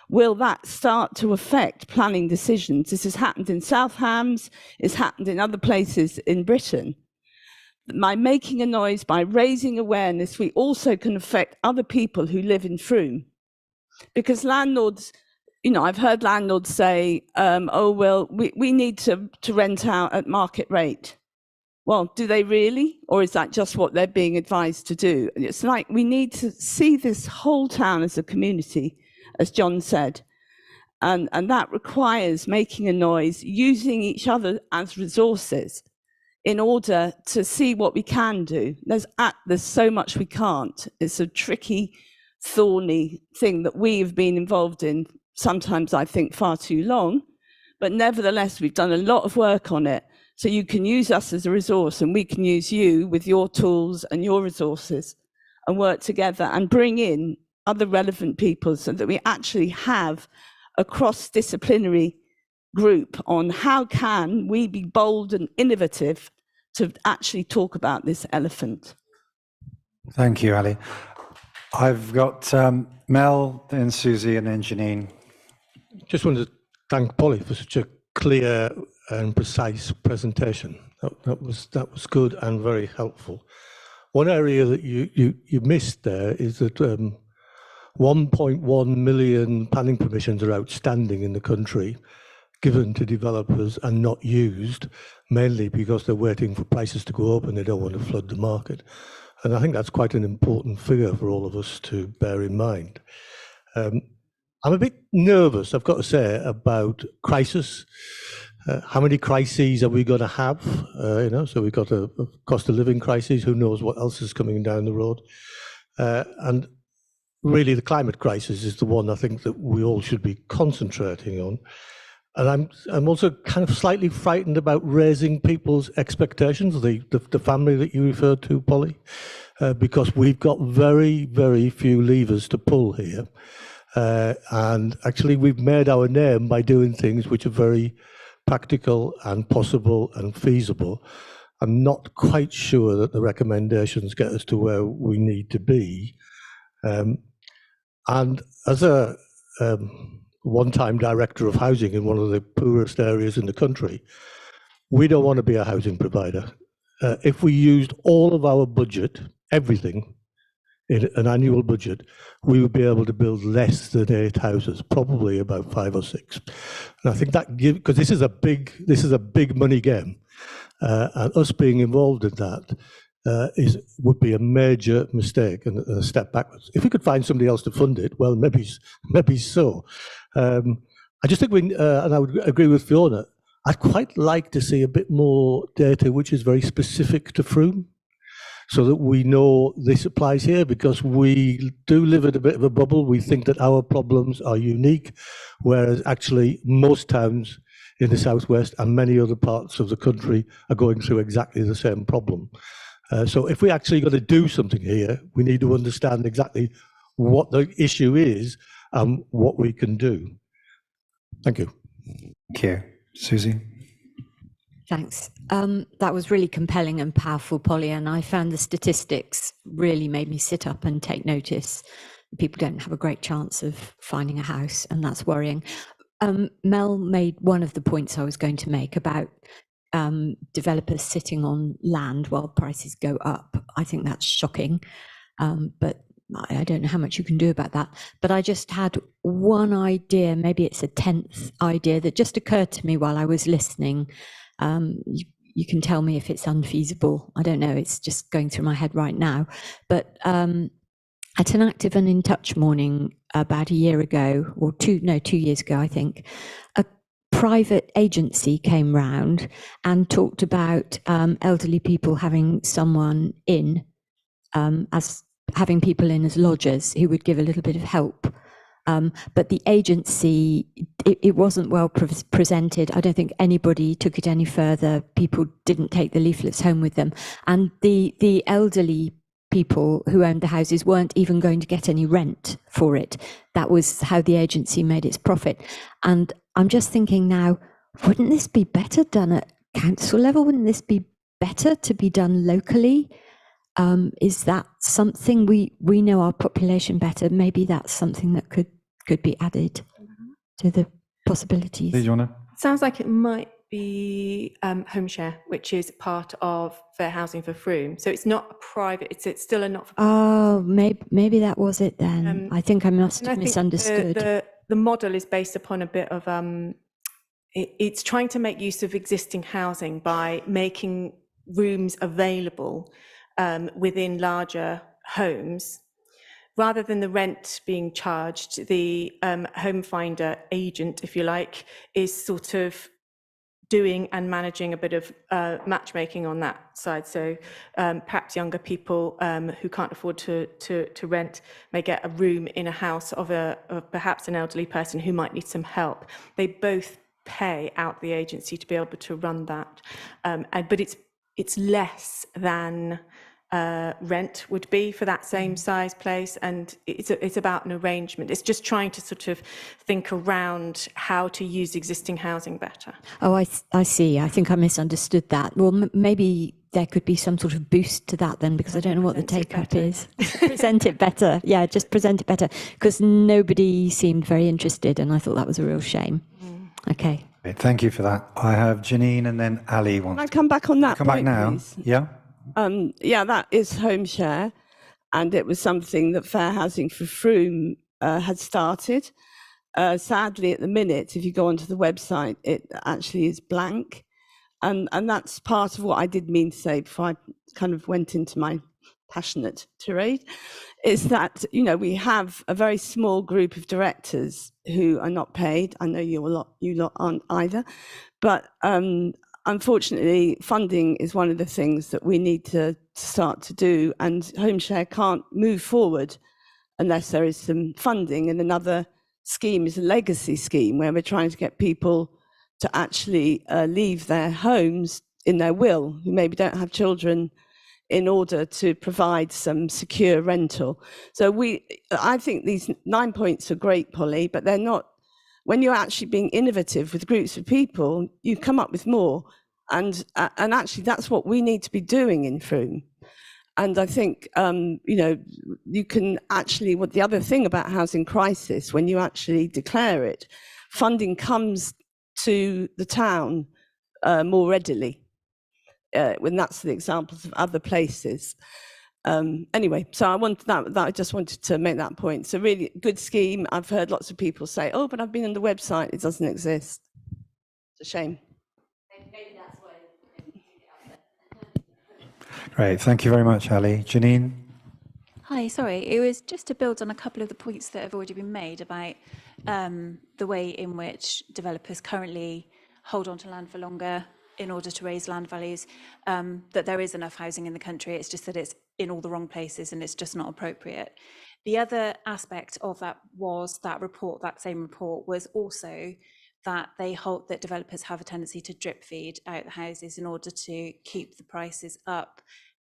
will that start to affect planning decisions. This has happened in South Hams, it's happened in other places in Britain. By making a noise, by raising awareness, we also can affect other people who live in Frome. Because landlords, you know, I've heard landlords say, oh, well, we need to rent out at market rate. Well, do they really? Or is that just what they're being advised to do? And it's like we need to see this whole town as a community, as John said. And that requires making a noise, using each other as resources in order to see what we can do. There's so much we can't. It's a tricky, thorny thing that we have been involved in, sometimes I think far too long, but nevertheless, we've done a lot of work on it. So you can use us as a resource, and we can use you with your tools and your resources and work together and bring in other relevant people so that we actually have a cross-disciplinary group on how can we be bold and innovative to actually talk about this elephant. Thank you, Ali. I've got Mel, then Susie, and then Janine. Just wanted to thank Polly for such a clear and precise presentation. That was good and very helpful. One area that you missed there is that 1.1 million planning permissions are outstanding in the country, given to developers and not used, mainly because they're waiting for prices to go up and they don't want to flood the market. And I think that's quite an important figure for all of us to bear in mind. I'm a bit nervous, I've got to say, about crisis. How many crises are we going to have? So we've got a cost of living crisis. Who knows what else is coming down the road? And really, the climate crisis is the one I think that we all should be concentrating on. And I'm also kind of slightly frightened about raising people's expectations, the family that you referred to, Polly, because we've got very, very few levers to pull here. And actually, we've made our name by doing things which are very practical and possible and feasible. I'm not quite sure that the recommendations get us to where we need to be. And as a one-time director of housing in one of the poorest areas in the country, we don't want to be a housing provider. If we used all of our budget, everything, in an annual budget, we would be able to build less than 8 houses, probably about 5 or 6. And I think that because this is a big money game, and us being involved in that would be a major mistake and a step backwards. If we could find somebody else to fund it, well, maybe so. I just think and I would agree with Fiona, I'd quite like to see a bit more data which is very specific to Frome, so that we know this applies here, because we do live in a bit of a bubble. We think that our problems are unique, whereas actually most towns in the southwest and many other parts of the country are going through exactly the same problem. So if we actually got to do something here, we need to understand exactly what the issue is and what we can do. Thank you. Thank you. Susie? Thanks. That was really compelling and powerful, Polly, and I found the statistics really made me sit up and take notice. People don't have a great chance of finding a house, and that's worrying. Mel made one of the points I was going to make about developers sitting on land while prices go up. I think that's shocking, but I don't know how much you can do about that. But I just had one idea, maybe it's a 10th idea, that just occurred to me while I was listening. You can tell me if it's unfeasible. I don't know, it's just going through my head right now. But at an Active and in Touch morning about a year ago, or 2 years ago, I think, a private agency came round and talked about elderly people having someone in, as having people in as lodgers who would give a little bit of help. But the agency, it wasn't well presented. I don't think anybody took it any further. People didn't take the leaflets home with them. And the elderly people who owned the houses weren't even going to get any rent for it. That was how the agency made its profit. And I'm just thinking now, wouldn't this be better done at council level? Wouldn't this be better to be done locally? Is that something we know our population better? Maybe that's something that could be added to the possibilities. Sounds like it might be home share, which is part of fair housing for Frome. So it's not a private, it's still a not-for-profit. Oh, maybe that was it then. I think I must have misunderstood. The model is based upon a bit of, it's trying to make use of existing housing by making rooms available within larger homes. Rather than the rent being charged, the home finder agent, if you like, is sort of doing and managing a bit of matchmaking on that side. So perhaps younger people who can't afford to rent may get a room in a house of perhaps an elderly person who might need some help. They both pay out the agency to be able to run that, but it's less than rent would be for that same size place, and it's about an arrangement. It's just trying to sort of think around how to use existing housing better. Oh, I see. I think I misunderstood that. Well, maybe there could be some sort of boost to that then, because I don't know what the take up is. Present it better. Yeah, just present it better, because nobody seemed very interested, and I thought that was a real shame. Okay. Okay, thank you for that. I have Janine and then Ali wants. Can I come back on that Come point, back now. please? Yeah. Yeah, that is home share, and it was something that Fair Housing for Frome had started. Sadly, at the minute, if you go onto the website, it actually is blank. And that's part of what I did mean to say before I kind of went into my passionate tirade, is that, you know, we have a very small group of directors who are not paid. I know you lot aren't either, but unfortunately, funding is one of the things that we need to start to do, and home share can't move forward unless there is some funding. And another scheme is a legacy scheme where we're trying to get people to actually leave their homes in their will, who maybe don't have children, in order to provide some secure rental. So I think these 9 points are great, Polly, but they're not, when you're actually being innovative with groups of people, you come up with more. And actually that's what we need to be doing in Frome. And I think, you know, you can actually, what the other thing about housing crisis, when you actually declare it, funding comes to the town more readily. When that's the examples of other places. Anyway, so I just wanted to make that point. So really good scheme. I've heard lots of people say, oh, but I've been on the website, it doesn't exist. It's a shame. Maybe that's why. Great. Thank you very much, Ali. Janine? Hi, sorry. It was just to build on a couple of the points that have already been made about the way in which developers currently hold on to land for longer in order to raise land values, that there is enough housing in the country. It's just that it's in all the wrong places and it's just not appropriate. The other aspect of that was that report, that same report, was also that that developers have a tendency to drip feed out the houses in order to keep the prices up,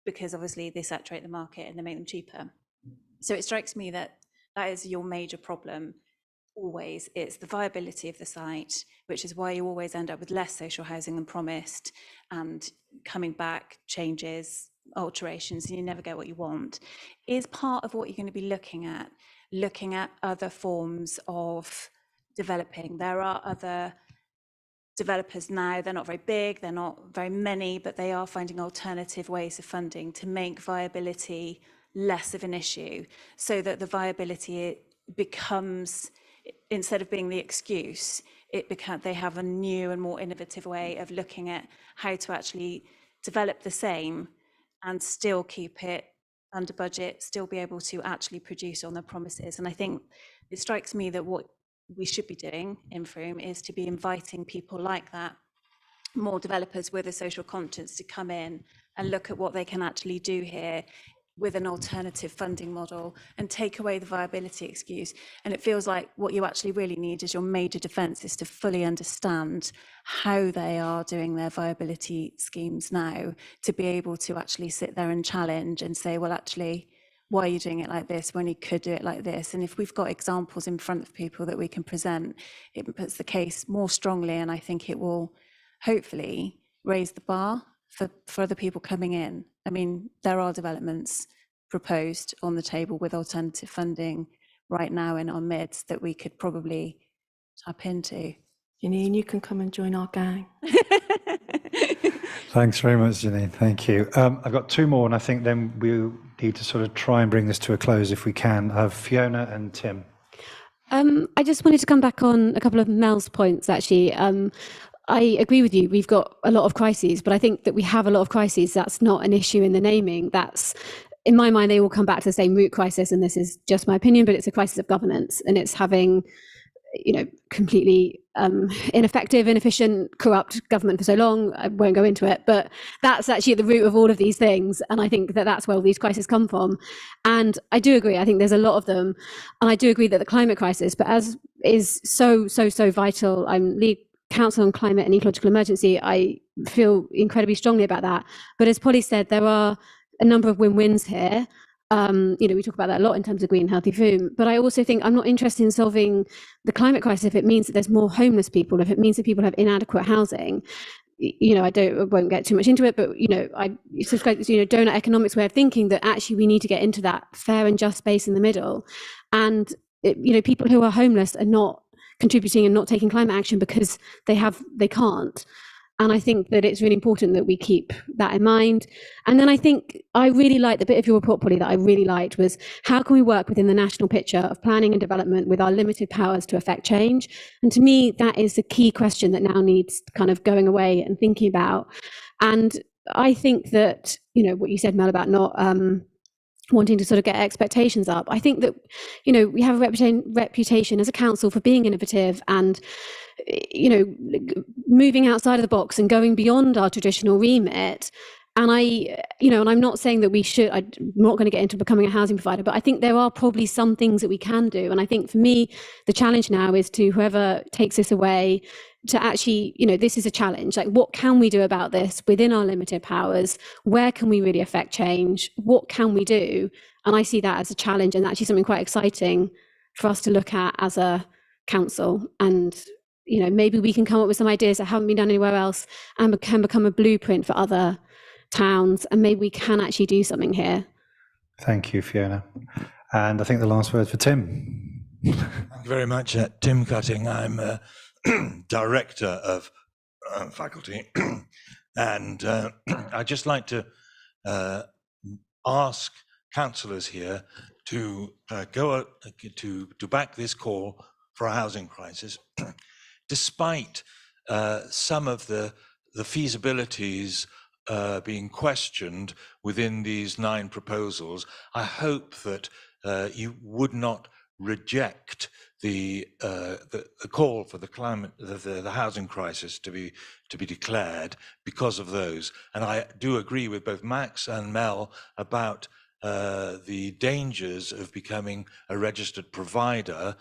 because obviously they saturate the market and they make them cheaper. So it strikes me that that is your major problem. Always, it's the viability of the site, which is why you always end up with less social housing than promised, and coming back changes, alterations, and you never get what you want. Is part of what you're going to be looking at other forms of developing. There are other developers now, they're not very big, they're not very many, but they are finding alternative ways of funding to make viability less of an issue, so that the viability becomes, instead of being the excuse, they have a new and more innovative way of looking at how to actually develop the same and still keep it under budget, still be able to actually produce on their promises. And I think it strikes me that what we should be doing in Frome is to be inviting people like that, more developers with a social conscience, to come in and look at what they can actually do here with an alternative funding model and take away the viability excuse. And it feels like what you actually really need is your major defence is to fully understand how they are doing their viability schemes now, to be able to actually sit there and challenge and say, well, actually, why are you doing it like this when you could do it like this? And if we've got examples in front of people that we can present, it puts the case more strongly, and I think it will hopefully raise the bar for other people coming in. I mean, there are developments proposed on the table with alternative funding right now in our midst that we could probably tap into. Janine, you can come and join our gang. Thanks very much, Janine. Thank you. I've got two more, and I think then we'll need to sort of try and bring this to a close if we can. I have Fiona and Tim. I just wanted to come back on a couple of Mel's points, actually. I agree with you. We've got a lot of crises, but I think that we have a lot of crises. That's not an issue in the naming. That's, in my mind, they all come back to the same root crisis. And this is just my opinion, but it's a crisis of governance, and it's having, completely ineffective, inefficient, corrupt government for so long. I won't go into it, but that's actually at the root of all of these things. And I think that that's where all these crises come from. And I do agree. I think there's a lot of them. And I do agree that the climate crisis, but as is so vital, I'm lead Council on Climate and Ecological Emergency, I feel incredibly strongly about that. But as Polly said, there are a number of win-wins here. We talk about that a lot in terms of green, healthy food. But I also think I'm not interested in solving the climate crisis if it means that there's more homeless people, if it means that people have inadequate housing. I won't get too much into it, but I subscribe to donut economics way of thinking that actually we need to get into that fair and just space in the middle, and people who are homeless are not contributing and not taking climate action because they can't. And I think that it's really important that we keep that in mind. And then I think I really liked the bit of your report, Polly, that I really liked was how can we work within the national picture of planning and development with our limited powers to affect change? And to me, that is the key question that now needs kind of going away and thinking about. And I think that, what you said, Mel, about not wanting to sort of get expectations up. I think that, we have a reputation as a council for being innovative and, moving outside of the box and going beyond our traditional remit. And and I'm not saying that we should, I'm not going to get into becoming a housing provider, but I think there are probably some things that we can do. And I think for me, the challenge now is to whoever takes this away to actually, this is a challenge. Like, what can we do about this within our limited powers? Where can we really affect change? What can we do? And I see that as a challenge and actually something quite exciting for us to look at as a council. And, maybe we can come up with some ideas that haven't been done anywhere else and can become a blueprint for other towns. And maybe we can actually do something here. Thank you, Fiona. And I think the last word for Tim. Thank you very much. Tim Cutting. I'm Director of Faculty. And I'd just like to ask councillors here to to back this call for a housing crisis, despite some of the feasibilities being questioned within these 9 proposals. I hope that you would not reject the call for the housing crisis to be declared because of those. And I do agree with both Max and Mel about the dangers of becoming a registered provider.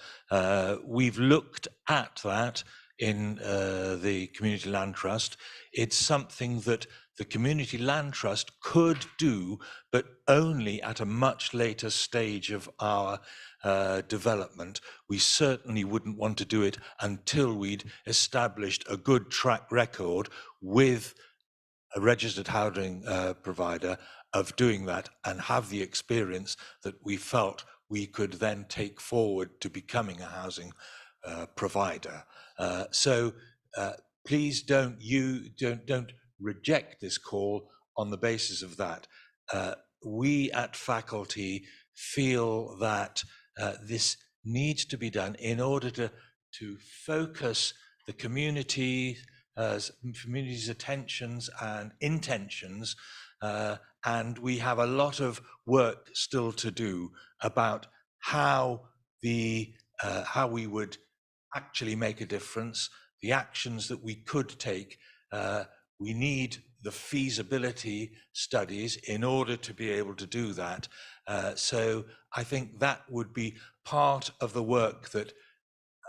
We've looked at that in the Community Land Trust. It's something that the Community Land Trust could do, but only at a much later stage of our development. We certainly wouldn't want to do it until we'd established a good track record with a registered housing provider of doing that and have the experience that we felt we could then take forward to becoming a housing provider. So please don't reject this call on the basis of that. We at faculty feel that this needs to be done in order to focus the community's attentions and intentions, and we have a lot of work still to do about how we would actually make a difference, the actions that we could take. We need the feasibility studies in order to be able to do that. So I think that would be part of the work that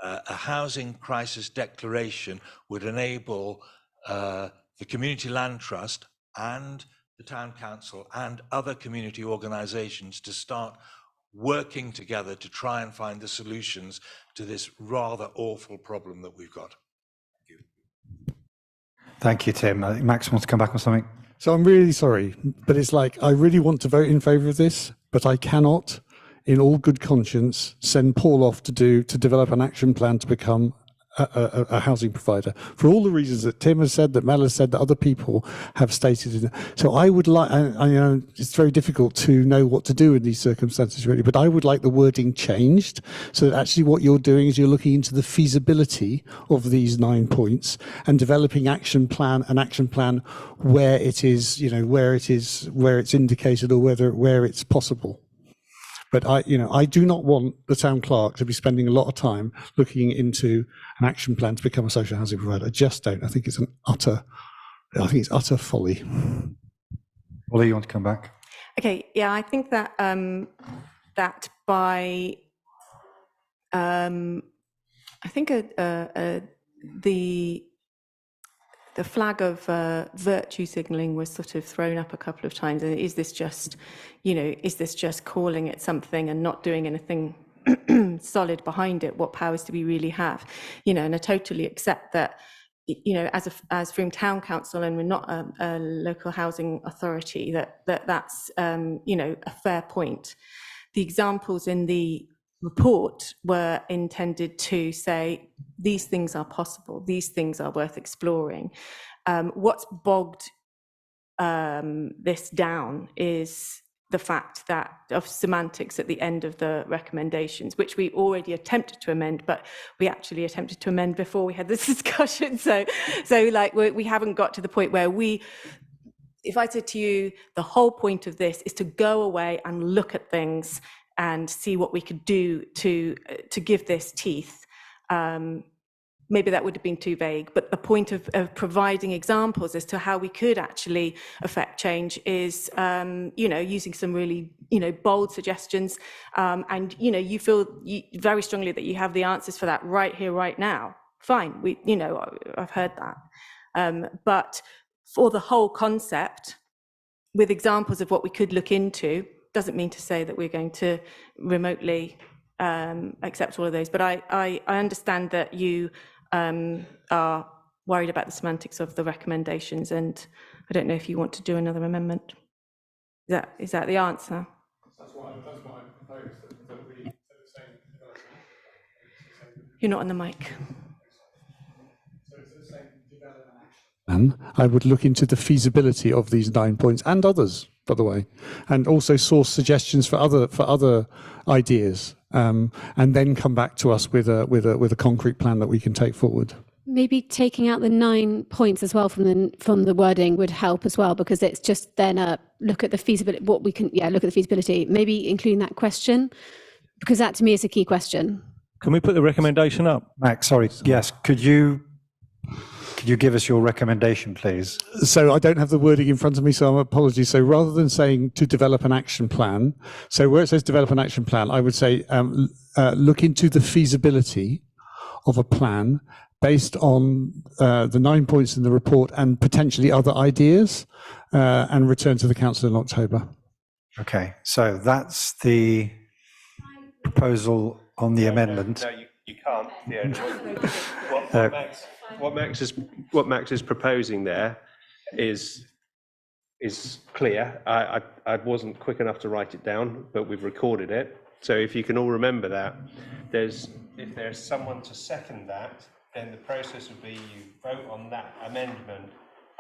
a housing crisis declaration would enable the Community Land Trust and the Town Council and other community organisations to start working together to try and find the solutions to this rather awful problem that we've got. Thank you, Tim. I think Max wants to come back on something. So I'm really sorry, but it's like I really want to vote in favour of this, but I cannot, in all good conscience, send Paul off to develop an action plan to become a housing provider for all the reasons that Tim has said, that Mel has said, that other people have stated. So I would like, I know it's very difficult to know what to do in these circumstances really, but I would like the wording changed so that actually what you're doing is you're looking into the feasibility of these 9 points and developing an action plan where it is, where it's indicated or where it's possible. But I do not want the town clerk to be spending a lot of time looking into an action plan to become a social housing provider. I just don't. I think it's utter folly. Ollie, you want to come back? Okay, yeah, I think that that by I think the flag of virtue signalling was sort of thrown up a couple of times. And is this just, is this just calling it something and not doing anything solid behind it? What powers do we really have? And I totally accept that as Frome Town Council, and we're not a local housing authority, that's a fair point. The examples in the report were intended to say these things are possible, these things are worth exploring. What's bogged this down is the fact that of semantics at the end of the recommendations, which we already attempted to amend, but we actually attempted to amend before we had this discussion. So like we haven't got to the point where if I said to you, the whole point of this is to go away and look at things and see what we could do to give this teeth. Maybe that would have been too vague, but the point of providing examples as to how we could actually affect change is, using some really, bold suggestions. And, you feel very strongly that you have the answers for that right here, right now. Fine, I've heard that. But for the whole concept, with examples of what we could look into, doesn't mean to say that we're going to remotely accept all of those. But I understand that you are worried about the semantics of the recommendations, and I don't know if you want to do another amendment. Is that the answer? That's what I proposed. That we You're not on the mic. And I would look into the feasibility of these 9 points and others, by the way, and also source suggestions for other ideas, and then come back to us with a concrete plan that we can take forward. Maybe taking out the 9 points as well from the wording would help as well, because it's just then a look at the feasibility. Look at the feasibility. Maybe including that question, because that to me is a key question. Can we put the recommendation up? Max, sorry. Yes. Could you give us your recommendation, please? So I don't have the wording in front of me, so apologies. So rather than saying to develop an action plan, so where it says develop an action plan, I would say look into the feasibility of a plan based on the 9 points in the report and potentially other ideas, and return to the council in October. Okay, so that's the proposal on the amendment. No, you can't. Yeah. What Max is proposing there is clear. I wasn't quick enough to write it down, but we've recorded it. So if you can all remember that, if there's someone to second that, then the process would be you vote on that amendment,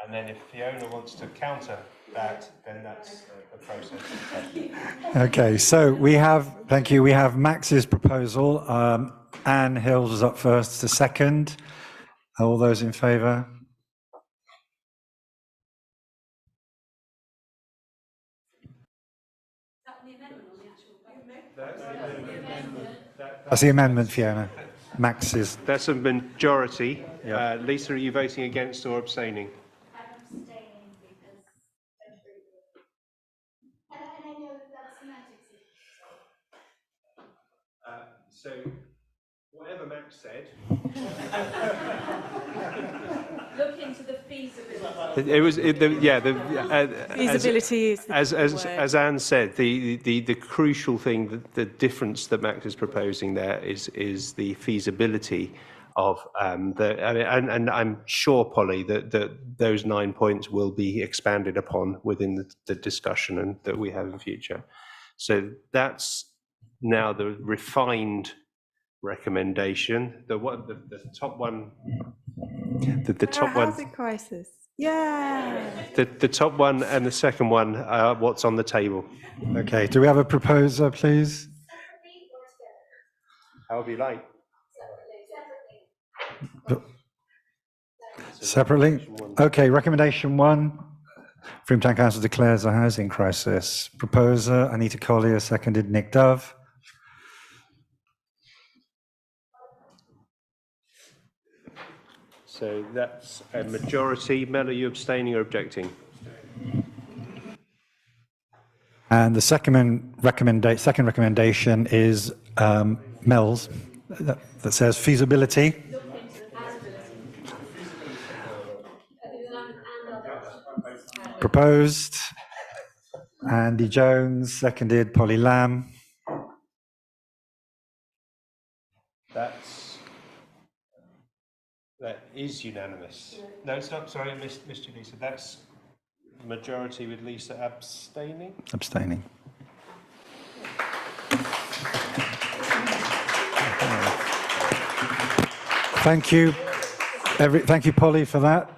and then if Fiona wants to counter that, then that's the process. Okay, so thank you, we have Max's proposal. Anne Hills is up first to second. All those in favour? That's the amendment, Fiona. Max's. That's a majority. Yeah. Lisa, are you voting against or abstaining? I'm abstaining because and I know that's semantics. So whatever Max said. Look into the feasibility. It was Feasibility is as Anne said, the crucial thing, the difference that Max is proposing there is the feasibility of and I'm sure, Polly, that those 9 points will be expanded upon within the discussion and that we have in future. So that's now the refined recommendation. The top one. The top one. Housing crisis. Yeah. The top one and the second one are what's on the table. Okay, do we have a proposer, please? However you like. Separately? Okay, recommendation 1. Frome Town Council declares a housing crisis. Proposer, Anita Collier, seconded Nick Dove. So that's a majority. Mel, are you abstaining or objecting? And the second recommendation is Mel's, that says feasibility. Proposed. Andy Jones, seconded Polly Lamb. That's That is unanimous. No, it's not. Sorry, Mr. Lisa. That's majority with Lisa abstaining. Abstaining. Thank you. Thank you, Polly, for that.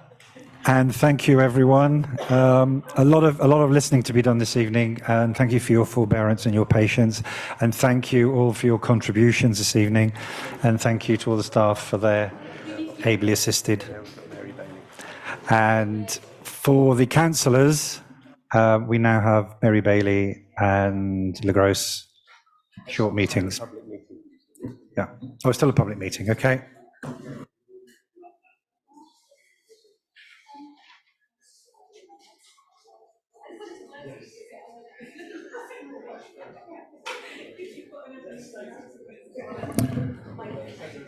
And thank you, everyone. A lot of listening to be done this evening, and thank you for your forbearance and your patience. And thank you all for your contributions this evening. And thank you to all the staff for their ably assisted. And for the councillors, we now have Mary Bailey and LeGros short meetings. Yeah. Oh, it's still a public meeting. Okay.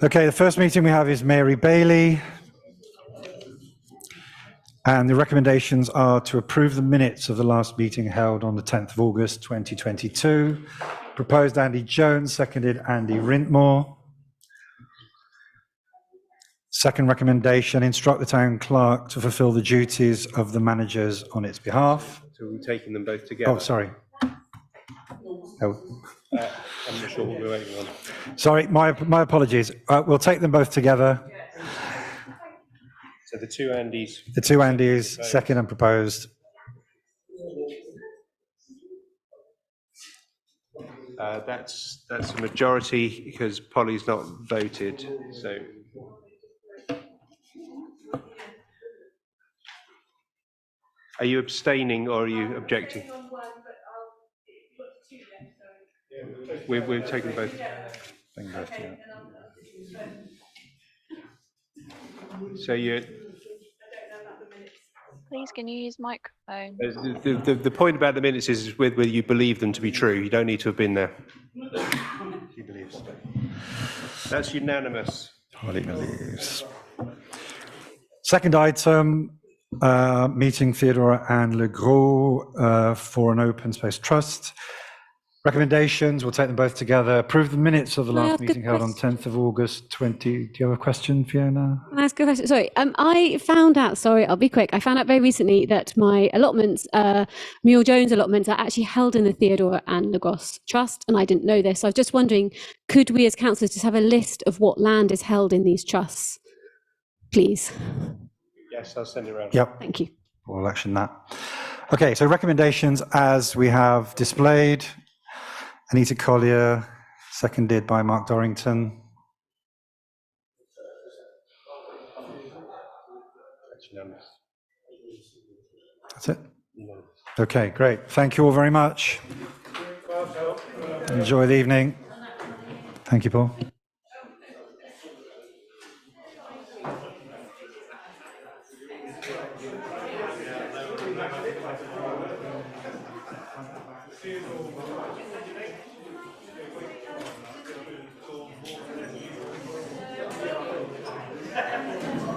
Okay, the first meeting we have is Mary Bailey. And the recommendations are to approve the minutes of the last meeting held on the 10th of August 2022. Proposed Andy Jones, seconded Andy Rintmore. Second recommendation, instruct the town clerk to fulfil the duties of the managers on its behalf. So we're taking them both together. Oh, sorry. Oh. I'm not sure what we're waiting on. Sorry, my apologies. We'll take them both together. So the two Andys. The two Andys, second and proposed. That's a majority because Polly's not voted. So. Are you abstaining or are you objecting? We're taking both. So you. Please, can you use microphone? The point about the minutes is whether you believe them to be true. You don't need to have been there. He believes. That's unanimous. Holly believes. Second item, meeting Theodora and Le Gros for an open space trust. Recommendations, we'll take them both together. Approve the minutes of the last meeting held on 10th of August 20. Do you have a question, Fiona? Can I ask a question? Sorry, I found out, sorry, I'll be quick. I found out very recently that my allotments, Mule Jones allotments, are actually held in the Theodora and Le Gros Trust, and I didn't know this. So I was just wondering, could we as councillors just have a list of what land is held in these trusts, please? Yes, I'll send it around. Yep. Thank you. We'll action that. Okay, so recommendations as we have displayed. Anita Collier, seconded by Mark Dorrington. That's it? Okay, great. Thank you all very much. Enjoy the evening. Thank you, Paul.